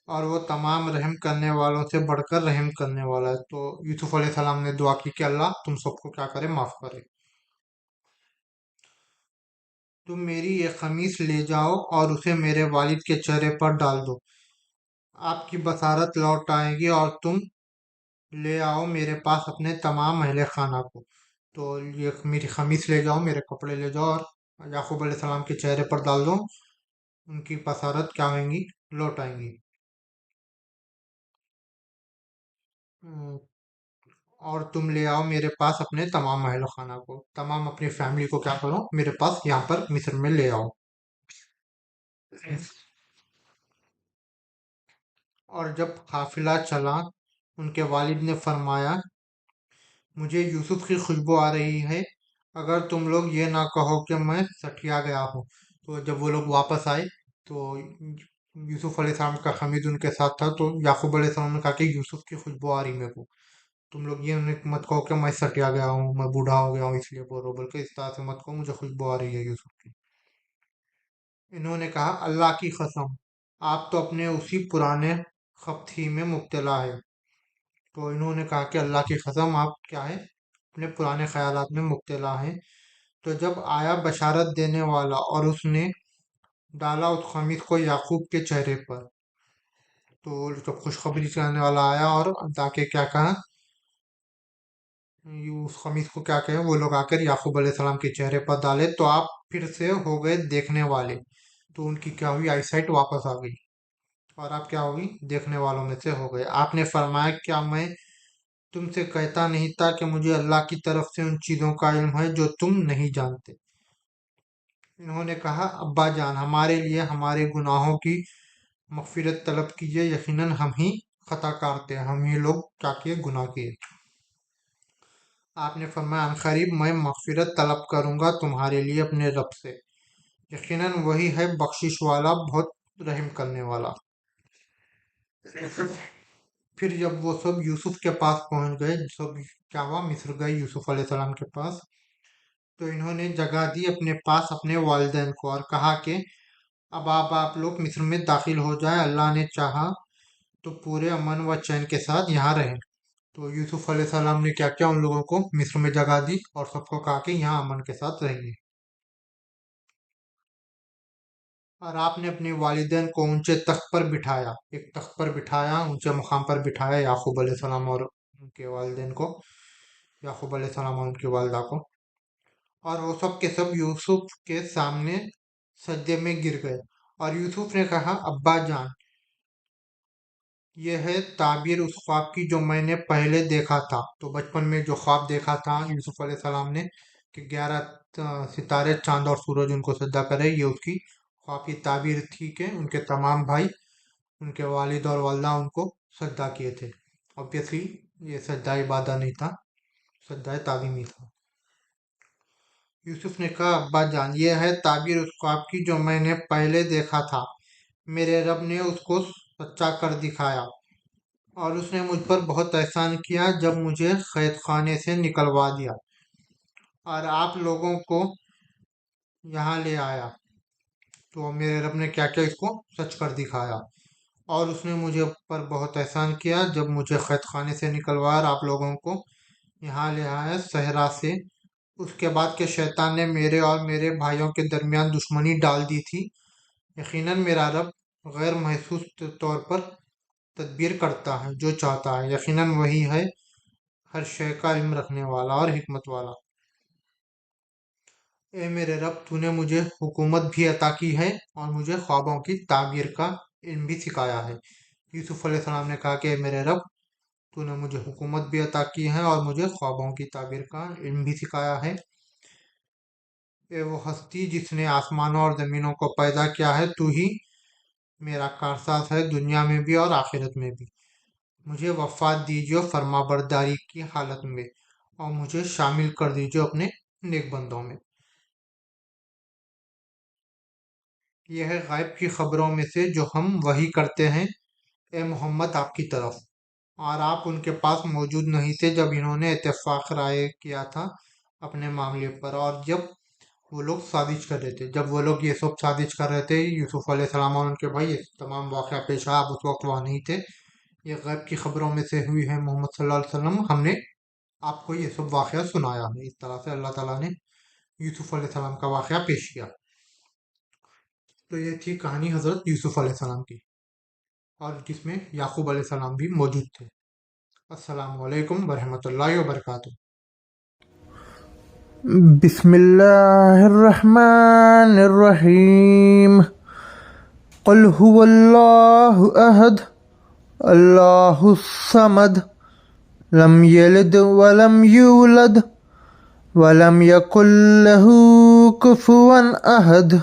और वो तमाम रहम करने वालों से बढ़कर रहम करने वाला है। तो यूसुफ अलैहिस्सलाम ने दुआ की कि अल्लाह तुम सबको क्या करे, माफ करे। तुम मेरी ये खमीस ले जाओ और उसे मेरे वालिद के चेहरे पर डाल दो, आपकी बसारत लौट आएगी और तुम ले आओ मेरे पास अपने तमाम अहले खाना को। तो ये मेरी खमीस ले जाओ, मेरे कपड़े ले जाओ और याकूब अलैहिस्सलाम के चेहरे पर डाल दो, उनकी बसारत क्या होंगी, लौट आएंगी। अम, और तुम ले आओ मेरे पास अपने तमाम अहल खाना को, तमाम अपनी फैमिली को क्या करो, मेरे पास यहाँ पर मिस्र में ले आओ। और जब काफिला चला, उनके वालिद ने फरमाया मुझे यूसुफ की खुशबू आ रही है, अगर तुम लोग ये ना कहो कि मैं सठिया गया हूँ। तो जब वो लोग वापस आए तो यूसुफ अलैहिस्सलाम का हमीद उनके साथ था, तो याकूब अलैहिस्सलाम ने कहा कि यूसुफ की खुशबू आ रही मेरे को, तुम लोग ये मत कहो कि मैं सठिया गया हूँ, मैं बूढ़ा हो गया हूँ इसलिए बोल रहा हूँ, बल्कि इस तरह से मत कहो, मुझे खुशबू आ रही है यूसुफ की। इन्होंने कहा अल्लाह की कसम, आप तो अपने उसी पुराने खपथी में मुब्तला है। तो इन्होंने कहा कि अल्लाह की कसम, आप क्या है, अपने पुराने ख्यालात में मुब्तला हैं। तो जब आया बशारत देने वाला और उसने डाला उस खमीस को याकूब के चेहरे पर, तो जब खुशखबरी सुनाने वाला आया और जाके क्या कहा, उस खमीस को क्या कहे, वो लोग आकर याकूब अलैहिस्सलाम के चेहरे पर डाले तो आप फिर से हो गए देखने वाले। तो उनकी क्या हुई, आईसाइट वापस आ गई और आप क्या होगी, देखने वालों में से हो गए। आपने फरमाया क्या मैं तुमसे कहता नहीं था कि मुझे अल्लाह की तरफ से उन चीजों का इल्म है जो तुम नहीं जानते। इन्होंने कहा अब्बा जान, हमारे लिए हमारे गुनाहों की मगफिरत तलब कीजिए, यकीनन हम ही खताकार थे, हम ही लोग क्या किए, गुनाह किए। आपने फरमाया अनकरीब मैं मगफिरत तलब करूंगा तुम्हारे लिए अपने रब से, यकीनन वही है बख्शिश वाला, बहुत रहम करने वाला। फिर जब वो सब यूसुफ के पास पहुंच गए, सब क्या हुआ, मिस्र गए यूसुफ अलैहिस्सलाम के पास। तो इन्होंने जगह दी अपने पास अपने वालिदैन को और कहा कि अब आप लोग मिस्र में दाखिल हो जाए, अल्लाह ने चाहा तो पूरे अमन व चैन के साथ यहाँ रहे। तो यूसुफ अलैहिस्सलाम ने क्या किया, उन लोगों को मिस्र में जगह दी और सबको कहा कि यहाँ अमन के साथ रहिए। और आपने अपने वालिदैन को ऊंचे तख्त पर बिठाया, एक तख्त पर बिठाया, ऊंचे मुकाम पर बिठाया याकूब अलैहिस्सलाम और उनके वालिदैन को, याकूब अलैहिस्सलाम और उनकी वालदा को। और वो सब के सब यूसुफ के सामने सजदे में गिर गए। और यूसुफ ने कहा अब्बा जान, यह है ताबीर उस ख्वाब की जो मैंने पहले देखा था। तो बचपन में जो ख्वाब देखा था यूसुफ अलैहिस्सलाम ने कि 11 सितारे, चांद और सूरज उनको सजदा करे, ये उसकी ख्वाब की ताबीर थी कि उनके तमाम भाई, उनके वालिद और वालदा उनको सजदा किए थे। ऑब्वियसली ये सजदा इबादा नहीं था, सजदा तालीमी था। यूसुफ ने कहा अब्बा जान, ये है ताबीर उस ख्वाब की जो मैंने पहले देखा था, मेरे रब ने उसको सच्चा कर दिखाया और उसने मुझ पर बहुत एहसान किया जब मुझे कैद खाने से निकलवा दिया और आप लोगों को यहाँ ले आया। तो मेरे रब ने क्या किया, इसको सच कर दिखाया। और उसने मुझे पर बहुत एहसान किया जब मुझे कैद खाने से निकलवाया और आप लोगों को यहाँ ले आया सहरा से। उसके बाद के शैतान ने मेरे और मेरे भाइयों के दरमियान दुश्मनी डाल दी थी। यकीनन मेरा रब गैर महसूस तौर पर तदबीर करता है जो चाहता है, यकीनन वही है हर शय का इल्म रखने वाला और हिकमत वाला। ए मेरे रब, तूने मुझे हुकूमत भी अता की है और मुझे ख्वाबों की ताबीर का इल्म भी सिखाया है। यूसुफ अलैहिस्सलाम ने कहा कि "ए मेरे रब, तूने मुझे हुकूमत भी अता की है और मुझे ख्वाबों की ताबीर का इल्म भी सिखाया है। اے وہ ہستی جس نے آسمانوں اور زمینوں کو پیدا کیا ہے، تو ہی میرا کارساز ہے دنیا میں بھی اور آخرت میں بھی۔ مجھے وفات دیجیے فرما برداری کی حالت میں، اور مجھے شامل کر دیجیے اپنے نیک بندوں میں۔ یہ ہے غیب کی خبروں میں سے جو ہم وحی کرتے ہیں اے محمد آپ کی طرف، اور آپ ان کے پاس موجود نہیں تھے جب انہوں نے اتفاق رائے کیا تھا اپنے معاملے پر، اور جب وہ لوگ سازش کر رہے تھے، جب وہ لوگ یہ سب سازش کر رہے تھے، یوسف علیہ السلام اور ان کے بھائی، یہ تمام واقعہ پیش آیا، آپ اس وقت وہاں نہیں تھے۔ یہ غیب کی خبروں میں سے ہوئی ہے محمد صلی اللہ علیہ وسلم، ہم نے آپ کو یہ سب واقعہ سنایا ہے۔ اس طرح سے اللہ تعالیٰ نے یوسف علیہ السلام کا واقعہ پیش کیا۔ تو یہ تھی کہانی حضرت یوسف علیہ السلام کی، اور جس میں یعقوب علیہ السلام بھی موجود تھے۔ السلام علیکم ورحمۃ اللہ وبرکاتہ۔ بسم اللہ الرحمن الرحیم۔ قل هو اللہ احد اللہ الصمد لم یلد ولم یولد ولم یکن له کفوا احد۔